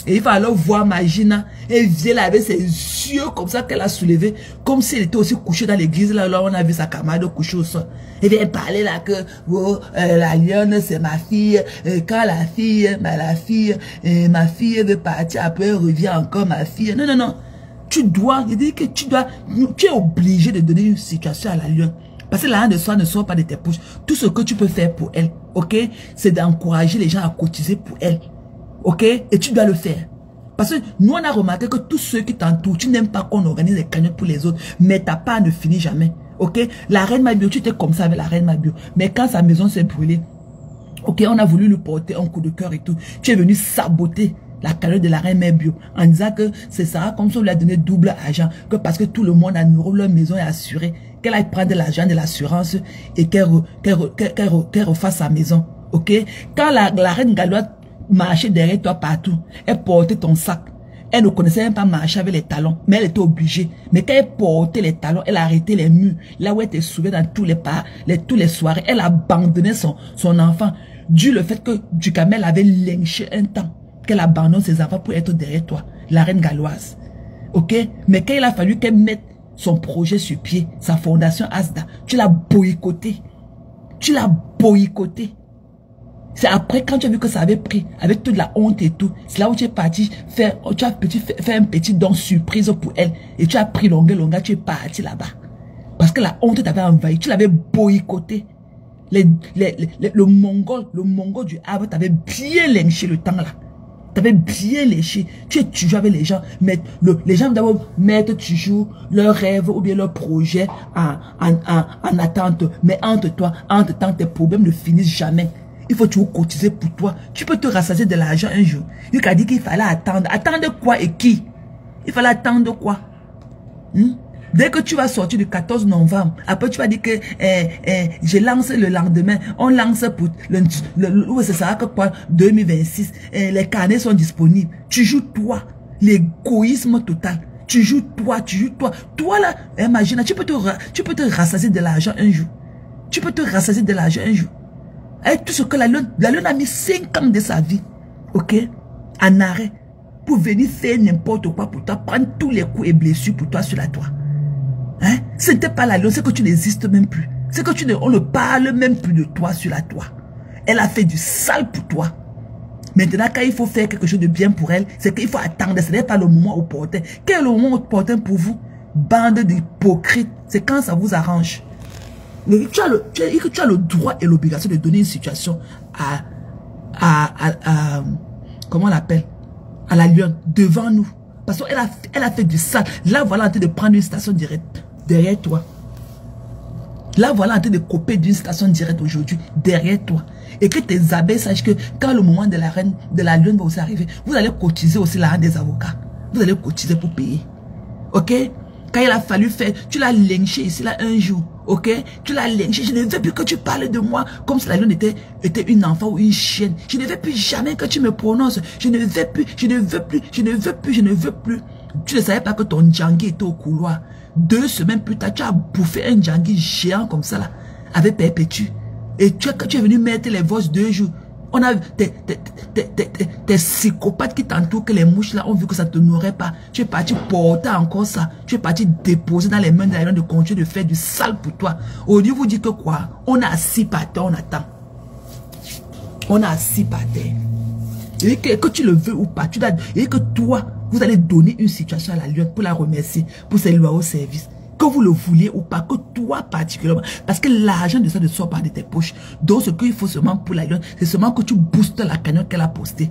Et il va alors voir Magina. Elle vient là avec ses yeux comme ça qu'elle a soulevé. Comme si elle était aussi couchée dans l'église. Là, on a vu sa camarade couchée au sol. Elle vient parler là que la lionne c'est ma fille. Quand ma fille veut partir. Après elle revient encore ma fille. Non, non, non. Tu es obligé de donner une situation à la lionne. Parce que la de soi ne sort pas de tes poches. Tout ce que tu peux faire pour elle, ok, c'est d'encourager les gens à cotiser pour elle. Ok? Et tu dois le faire. Parce que nous, on a remarqué que tous ceux qui t'entourent, tu n'aimes pas qu'on organise des cagnottes pour les autres, mais ta part ne finit jamais. Ok? La reine Mabio, tu étais comme ça avec la reine Mabio. Mais quand sa maison s'est brûlée, ok, on a voulu lui porter un coup de cœur et tout. Tu es venu saboter la cagnotte de la reine Mabio en disant que c'est ça, comme si on lui a donné double argent, que parce que tout le monde a nouveau, leur maison est assurée, qu'elle aille prendre l'argent de l'assurance et qu'elle refasse sa maison. Ok? Quand la reine Galoise marchait derrière toi partout, elle portait ton sac. Elle ne connaissait même pas marcher avec les talons, mais elle était obligée. Mais quand elle portait les talons, elle arrêtait les murs. Là où elle était souvent dans tous les pas, tous les soirées, elle abandonnait son enfant. Dû le fait que Ducamel avait lynché un temps, qu'elle abandonne ses enfants pour être derrière toi, la reine galloise. Ok? Mais quand il a fallu qu'elle mette son projet sur pied, sa fondation Asda, tu l'as boycotté. Tu l'as boycotté. C'est après quand tu as vu que ça avait pris, avec toute la honte et tout, c'est là où tu es parti faire un petit don surprise pour elle. Et tu as pris longueur, tu es parti là-bas. Parce que la honte t'avait envahi, tu l'avais boycotté. Le mongol du Havre t'avait bien lynché le temps là. T'avais bien léché. Tu es toujours avec les gens. Mais les gens doivent mettre toujours leurs rêves ou bien leurs projets en attente. Mais entre-temps, tes problèmes ne finissent jamais. Il faut toujours cotiser pour toi. Tu peux te rassasier de l'argent un jour. Il a dit qu'il fallait attendre. Attendre quoi et qui? Il fallait attendre quoi? Dès que tu vas sortir du 14 novembre, après tu vas dire que je lance le lendemain. On lance pour c'est ça que quoi 2026. Les carnets sont disponibles. Tu joues toi. L'égoïsme total. Tu joues toi. Toi là, imagine, tu peux te rassasier de l'argent un jour. Tu peux te rassasier de l'argent un jour. Et tout ce que la lune a mis 5 ans de sa vie, ok, en arrêt, pour venir faire n'importe quoi pour toi, prendre tous les coups et blessures pour toi sur la toit. Hein? Ce n'était pas la lune, c'est que tu n'existes même plus. C'est que on ne parle même plus de toi sur la toit. Elle a fait du sale pour toi. Maintenant, quand il faut faire quelque chose de bien pour elle, c'est qu'il faut attendre. Ce n'est pas le moment opportun. Quel est le moment opportun pour vous? Bande d'hypocrites. C'est quand ça vous arrange. Tu as le droit et l'obligation de donner une situation comment on l'appelle? À la lionne, devant nous. Parce qu'elle a fait du sale. Là, voilà en train de prendre une station directe derrière toi. Là, voilà en train de couper d'une station directe aujourd'hui derrière toi. Et que tes abeilles sachent que quand le moment de la reine, de la lune va aussi arriver, vous allez cotiser aussi l'argent des avocats. Vous allez cotiser pour payer. Ok? Quand il a fallu faire, tu l'as lynché ici là un jour. Ok? Tu l'as lynché. Je ne veux plus que tu parles de moi comme si la lune était une enfant ou une chienne. Je ne veux plus jamais que tu me prononces. Je ne veux plus, je ne veux plus, je ne veux plus, je ne veux plus. Tu ne savais pas que ton djangui était au couloir. 2 semaines plus tard, tu as bouffé un djangui géant comme ça là, avec Perpétue. Et tu es venu mettre les voix 2 jours. On a tes psychopathes qui t'entourent, que les mouches là ont vu que ça ne te nourrait pas. Tu es parti porter encore ça. Tu es parti déposer dans les mains de la de continuer de faire du sale pour toi. Au lieu vous dit que quoi? On a assis par terre, on attend. On a assis par terre. Et que tu le veux ou pas, et que toi, vous allez donner une situation à la lune pour la remercier, pour ses loyaux services. Que vous le vouliez ou pas, que toi particulièrement. Parce que l'argent de ça ne sort pas de tes poches. Donc ce qu'il faut seulement pour la lune, c'est seulement que tu boostes la cagnotte qu'elle a postée.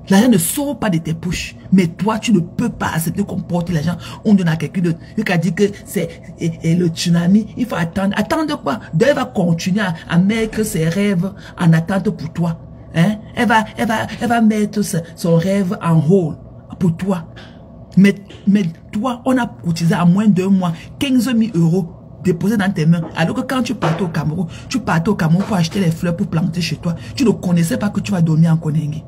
L'argent ne sort pas de tes poches. Mais toi, tu ne peux pas accepter qu'on porte l'argent. On donne à quelqu'un d'autre. Il a dit que c'est le tsunami. Il faut attendre. Attendre quoi? Elle va continuer à mettre ses rêves en attente pour toi. Hein? Elle va mettre son rêve en hold pour toi. Mais toi, on a cotisé à moins d'1 mois 15 000 € déposés dans tes mains. Alors que quand tu partais au Cameroun, pour acheter les fleurs pour planter chez toi. Tu ne connaissais pas que tu vas dormir en Konengi.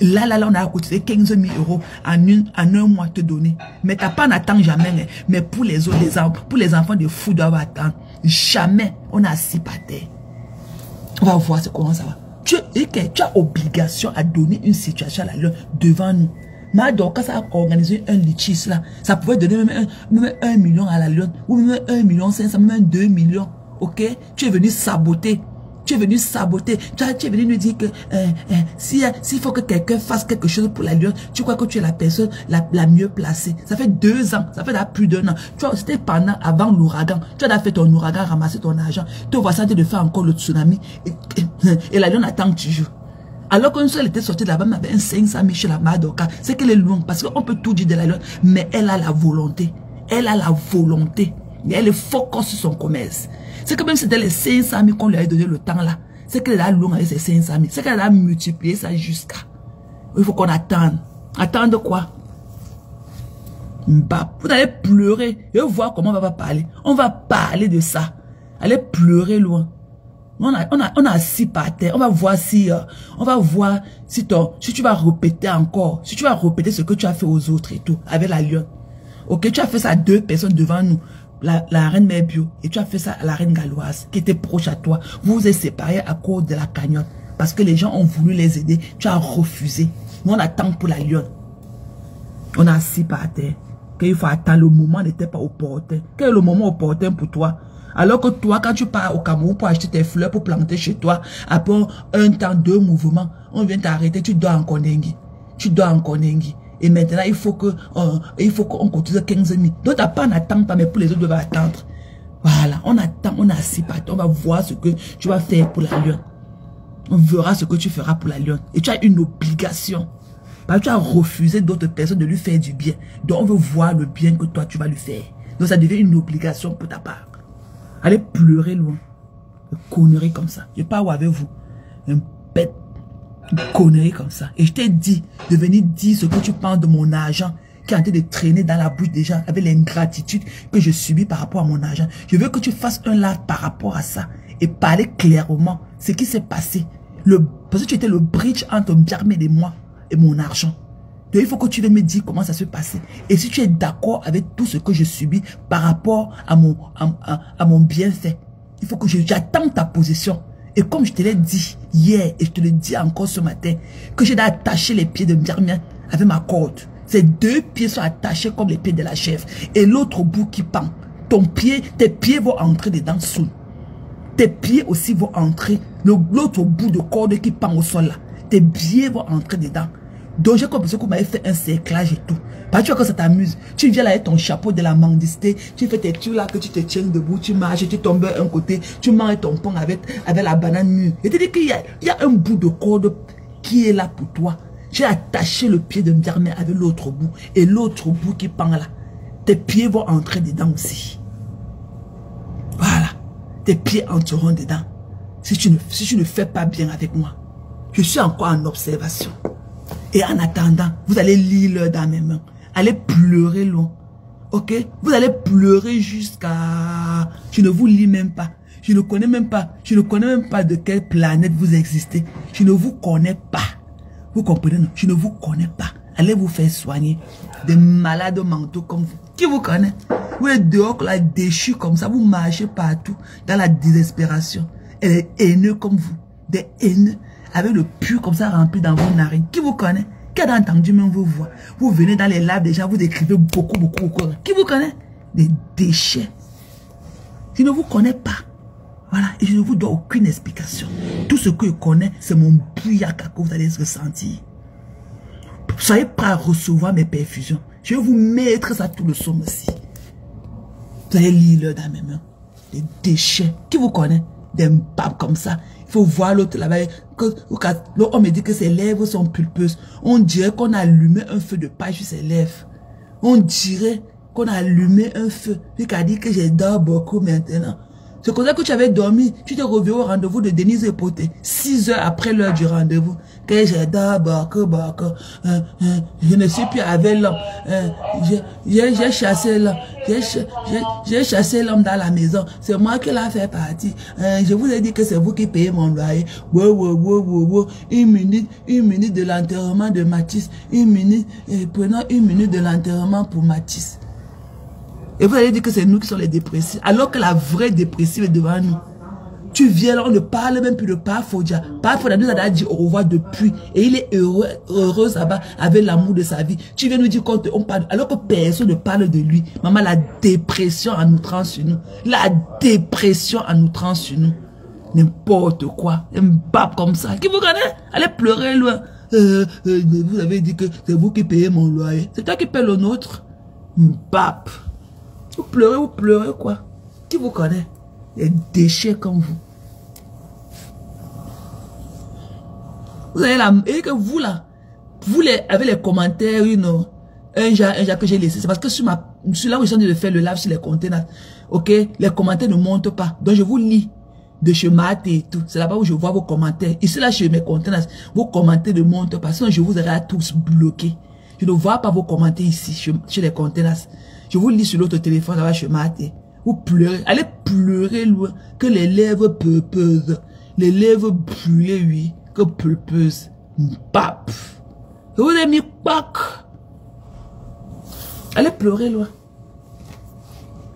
Là, on a cotisé 15 000 € en un mois te donner. Mais tu n'as pas n'attends jamais. Hein. Mais pour les autres, pour les enfants de fous doivent attendre. Jamais on a assis par terre. On va voir comment ça va. Tu as obligation à donner une situation à la lune devant nous. Mais donc, quand ça a organisé un litige là, ça pouvait donner même 1 million à la lune, ou même 1,5 million, même 2 millions. Ok? Tu es venu saboter. Tu es venu saboter. Tu es venu nous dire que s'il faut que quelqu'un fasse quelque chose pour la lune, tu crois que tu es la personne la mieux placée. Ça fait 2 ans, ça fait plus d'1 an. Tu vois, c'était avant l'ouragan. Tu as fait ton ouragan, ramasser ton argent. Tu vois ça de faire encore le tsunami. Et la lune attend toujours. Alors qu'une seule était sortie de là-bas, avait un 500 000 chez la Madoka. C'est qu'elle est loin, parce qu'on peut tout dire de la lune, mais elle a la volonté. Elle a la volonté. Et elle est focus sur son commerce. C'est que même si c'était les 500 000 qu'on lui a donné le temps là, c'est qu'elle a loin avec ses 500 000. C'est qu'elle a multiplié ça jusqu'à. Il faut qu'on attende. Attendre quoi? Vous allez pleurer. Et voir comment on va parler. On va parler de ça. Allez pleurer loin. On a assis par terre. On va voir si tu vas répéter encore. Si tu vas répéter ce que tu as fait aux autres et tout. Avec la lionne. Ok, tu as fait ça à 2 personnes devant nous. La reine Mère Bio. Et tu as fait ça à la reine galloise. Qui était proche à toi. Vous vous êtes séparés à cause de la cagnotte. Parce que les gens ont voulu les aider. Tu as refusé. Nous on attend pour la lionne. On a assis par terre. Qu'il faut attendre. Le moment n'était pas opportun. Quel est le moment opportun pour toi? Alors que toi, quand tu pars au Cameroun pour acheter tes fleurs, pour planter chez toi, après un temps, 2 mouvements, on vient t'arrêter, tu dors en Konengi. Tu dors en Konengi. Et maintenant, il faut qu'on continue 15 000. Donc, tu n'as pas en attente, mais pour les autres, doivent attendre. Voilà, on attend, on a assis par terre. On va voir ce que tu vas faire pour la lionne. On verra ce que tu feras pour la lionne. Et tu as une obligation. Parce que tu as refusé d'autres personnes de lui faire du bien. Donc, on veut voir le bien que toi, tu vas lui faire. Donc, ça devient une obligation pour ta part. Allez pleurer loin. Une connerie comme ça. Je parle avec vous. Une bête. Une connerie comme ça. Et je t'ai dit de venir dire ce que tu penses de mon argent qui est en train de traîner dans la bouche des gens avec l'ingratitude que je subis par rapport à mon argent. Je veux que tu fasses un live par rapport à ça et parler clairement ce qui s'est passé. Parce que tu étais le bridge entre Biarmé et moi et mon argent. Donc il faut que tu viennes me dire comment ça se passait. Et si tu es d'accord avec tout ce que je subis par rapport à mon bienfait, il faut que j'attends ta position. Et comme je te l'ai dit hier, et je te le dis encore ce matin, que j'ai attaché les pieds de Biarmé avec ma corde. Ces 2 pieds sont attachés comme les pieds de la chèvre. Et l'autre bout qui pend. Tes pieds vont entrer dedans sous. Tes pieds aussi vont entrer. L'autre bout de corde qui pend au sol là. Tes pieds vont entrer dedans. Donc j'ai compris que vous m'avez fait un cerclage et tout. Parce que tu vois que ça t'amuse. Tu viens là avec ton chapeau de la mendicité. Tu fais tes trucs là que tu te tiens debout. Tu marches, tu tombes un côté. Tu manges ton pain avec la banane mûre. Et tu dis qu'il y a un bout de corde qui est là pour toi. J'ai attaché le pied de Ndiarmé avec l'autre bout. Et l'autre bout qui pend là. Tes pieds vont entrer dedans aussi. Voilà. Tes pieds entreront dedans. Si tu ne fais pas bien avec moi. Je suis encore en observation. Et en attendant, vous allez lire l'heure dans mes mains. Allez pleurer loin. Ok? Vous allez pleurer jusqu'à... Je ne vous lis même pas. Je ne connais même pas. Je ne connais même pas de quelle planète vous existez. Je ne vous connais pas. Vous comprenez? Non? Je ne vous connais pas. Allez vous faire soigner. Des malades mentaux comme vous. Qui vous connaît? Vous êtes dehors, là, déchus comme ça. Vous marchez partout dans la désespération. Et des haineux comme vous. Des haineux. Avec le pur comme ça rempli dans vos narines. Qui vous connaît? Qui a entendu même vos voix? Vous venez dans les labs déjà, vous écrivez beaucoup. Qui vous connaît? Des déchets. Je ne vous connais pas. Voilà. Et je ne vous dois aucune explication. Tout ce que je connais, c'est mon bouillaka que vous allez ressentir. Soyez prêts à recevoir mes perfusions. Je vais vous mettre ça tout le somme aussi. Vous allez lire dans mes mains. Des déchets. Qui vous connaît? Des mbabs comme ça. Il faut voir l'autre là-bas. On me dit que ses lèvres sont pulpeuses. On dirait qu'on a allumé un feu de paille sur ses lèvres. On dirait qu'on a allumé un feu. Puis qu'a dit que j'ai dors beaucoup maintenant. C'est comme ça que tu avais dormi. Tu t'es revenu au rendez-vous de Denise Epoté. 6 heures après l'heure du rendez-vous. Que j'ai dors beaucoup. Je ne suis plus avec l'homme. J'ai chassé l'homme. J'ai chassé l'homme dans la maison. C'est moi qui l'a fait partir. Je vous ai dit que c'est vous qui payez mon loyer. Une minute de l'enterrement de Mathis. Prenons une minute de l'enterrement pour Mathis. Et vous allez dire que c'est nous qui sommes les dépressifs. Alors que la vraie dépressive est devant nous. Tu viens là, on ne parle même plus de Parfodia. Parfodia nous a dit au revoir depuis. Et il est heureux là-bas avec l'amour de sa vie. Tu viens nous dire qu'on parle. Alors que personne ne parle de lui. Maman, la dépression en outrant sur nous. La dépression en outrant sur nous. N'importe quoi. Un bab comme ça. Qui vous connaît? Allez pleurer loin. Vous avez dit que c'est vous qui payez mon loyer. C'est toi qui payes le nôtre. Bab. Vous pleurez quoi? Qui vous connaît? Des déchets comme vous. Vous avez la... Et que vous là, vous avec les commentaires, un genre que j'ai laissé. C'est parce que sur là où je suis en train de faire le live sur les conteneurs, ok? Les commentaires ne montent pas. Donc je vous lis de chez Matt et tout. C'est là-bas où je vois vos commentaires. Ici là chez mes conteneurs, vos commentaires ne montent pas. Sinon je vous aurais tous bloqués. Je ne vois pas vos commentaires ici chez les conteneurs. Je vous lis sur l'autre téléphone là-bas chez Maté. Vous pleurez. Allez pleurer loin. Que les lèvres pulpeuses. Les lèvres brûlées, oui. Que pulpeuses. Pap. Je vous ai mis pack. Allez pleurer loin.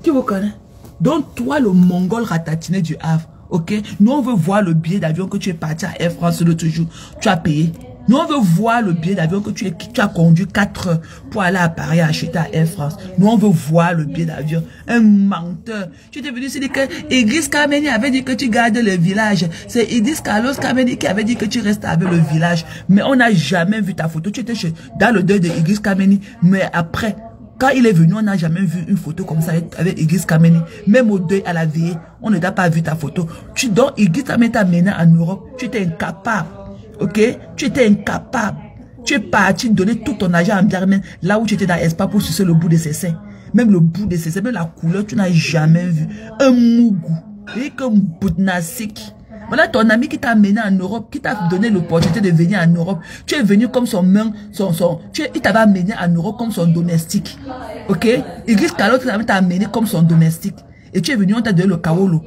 Qui vous connaît? Donc toi, le mongol ratatiné du Havre. Ok? Nous, on veut voir le billet d'avion que tu es parti à Air France l'autre jour. Tu as payé. Nous, on veut voir le billet d'avion que tu as conduit 4 heures pour aller à Paris acheter à Air France. Nous, on veut voir le billet d'avion. Un menteur. Tu étais venu se dire que Idriss Kameni avait dit que tu gardes le village. C'est Idriss Carlos Kameni qui avait dit que tu restes avec le village. Mais on n'a jamais vu ta photo. Tu étais dans le deuil de Idriss Kameni. Mais après, quand il est venu, on n'a jamais vu une photo comme ça avec Idriss Kameni. Même au deuil, à la veillée, on n'a pas vu ta photo. Donc, Idriss Kameni t'a mené en Europe. Tu étais incapable. Ok, tu étais incapable. Tu es parti donner tout ton argent à Ndiarmé, là où tu étais dans l'espace pour sucer le bout de ses seins. Même le bout de ses seins, même la couleur, tu n'as jamais vu. Un mougou. Et comme Boutnasik. Voilà ton ami qui t'a amené en Europe, qui t'a donné l'opportunité de venir en Europe. Tu es venu comme son main, il t'avait amené en Europe comme son domestique. Ok? Idriss Carlos t'a amené comme son domestique. Et tu es venu, on t'a donné le kaolo.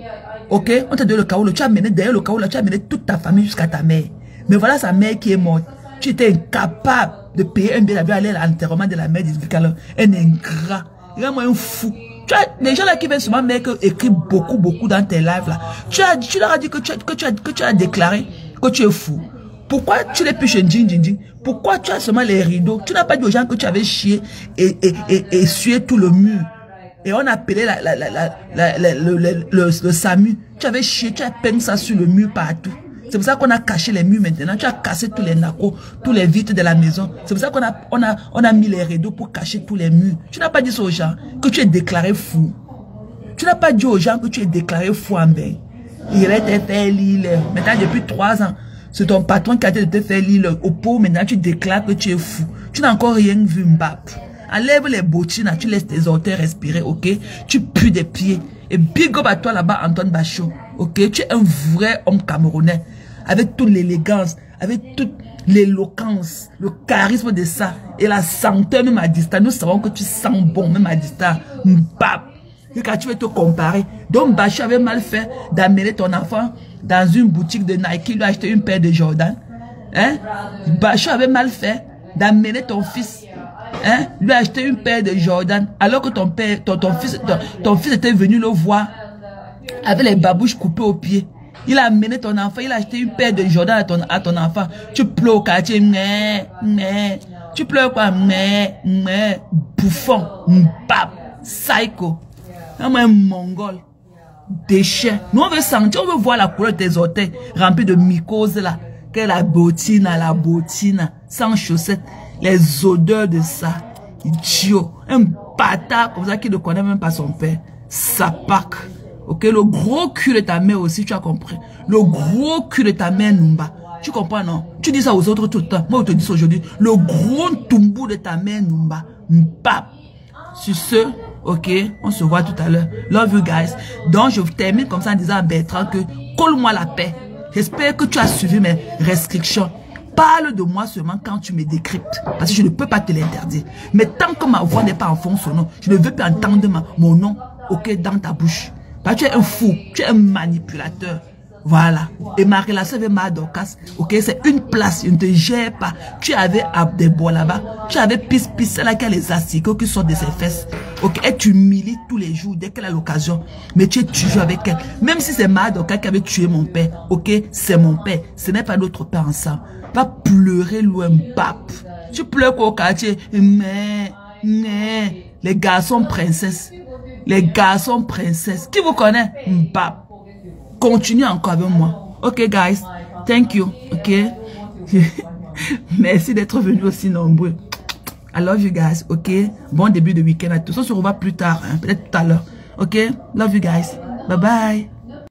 Ok? On t'a donné le kaolo. Tu as amené derrière le kaolo, tu as amené toute ta famille jusqu'à ta mère. Mais voilà sa mère qui est morte. Tu étais incapable de payer un billet d'avion aller à l'enterrement de la mère d'Idriss Carlos. Un ingrat. Vraiment un fou. Tu as, les gens là qui viennent souvent écrire beaucoup dans tes lives là. Tu leur as dit que tu as déclaré que tu es fou. Pourquoi tu n'es plus chez Djing? Pourquoi tu as seulement les rideaux? Tu n'as pas dit aux gens que tu avais chié et sué tout le mur. Et on a appelé le SAMU. Tu avais chié, tu as peint ça sur le mur partout. C'est pour ça qu'on a caché les murs maintenant. Tu as cassé tous les nacos, tous les vitres de la maison. C'est pour ça qu'on a mis les rideaux pour cacher tous les murs. Tu n'as pas dit ça aux gens que tu es déclaré fou. Tu n'as pas dit aux gens que tu es déclaré fou en bain. Il était fait l'île. Maintenant, depuis 3 ans, C'est ton patron qui a dit de te faire lire au pot. Maintenant, tu déclares que tu es fou. Tu n'as encore rien vu, Mbap. Enlève les bottines, tu laisses tes orteils respirer, ok? Tu pues des pieds. Et big up à toi là-bas, Antoine Bachot, ok? Tu es un vrai homme camerounais. Avec toute l'élégance, avec toute l'éloquence, le charisme de ça. Et la senteur même à distance. Nous savons que tu sens bon même à distance. Mbap. Et quand tu veux te comparer. Donc Bachot avait mal fait d'amener ton enfant dans une boutique de Nike, lui acheter une paire de Jordan. Hein? Bachot avait mal fait d'amener ton fils, hein, lui acheter une paire de Jordan, alors que ton fils était venu le voir avec les babouches coupées aux pieds. Il a amené ton enfant, il a acheté une paire de Jordan à ton enfant. Tu pleures au quartier, mais tu pleures quoi, mais bouffon, mbap, psycho, un mongol, déchet. Nous on veut sentir, on veut voir la couleur de tes orteils remplis de mycoses là, que la bottine, sans chaussettes, les odeurs de ça, idiot, un bâtard comme ça qui ne connaît même pas son père, sapac. Ok, le gros cul de ta mère aussi, tu as compris. Le gros cul de ta mère, Numba. Tu comprends, non? Tu dis ça aux autres tout le temps. Moi, je te dis ça aujourd'hui. Le gros tumbou de ta mère, Numba. Mbap. Sur ce, ok, on se voit tout à l'heure. Love you guys. Donc, je termine comme ça en disant à Bertrand que colle-moi la paix. J'espère que tu as suivi mes restrictions. Parle de moi seulement quand tu me décryptes. Parce que je ne peux pas te l'interdire. Mais tant que ma voix n'est pas en fond sonore, je ne veux pas entendre mon nom, ok, dans ta bouche. Tu es un fou, tu es un manipulateur. Voilà. Et ma relation avec Madocas, ok, c'est une place, je ne te gère pas. Tu avais des bois là-bas, tu avais pisse là qui a les asticots qui sortent de ses fesses. Ok, et tu humilies tous les jours dès qu'elle a l'occasion. Mais tu es toujours avec elle. Même si c'est Madocas qui avait tué mon père, ok, c'est mon père. Ce n'est pas notre père ensemble. Va pleurer loin, bap. Tu pleures quoi au quartier, mais, les garçons princesses. Les garçons princesses. Qui vous connaît? Mbap. Continue encore avec moi. Ok, guys. Thank you. Ok. Merci d'être venus aussi nombreux. I love you guys. Ok. Bon début de week-end à tous. On se revoit plus tard. Hein? Peut-être tout à l'heure. Ok. Love you guys. Bye bye.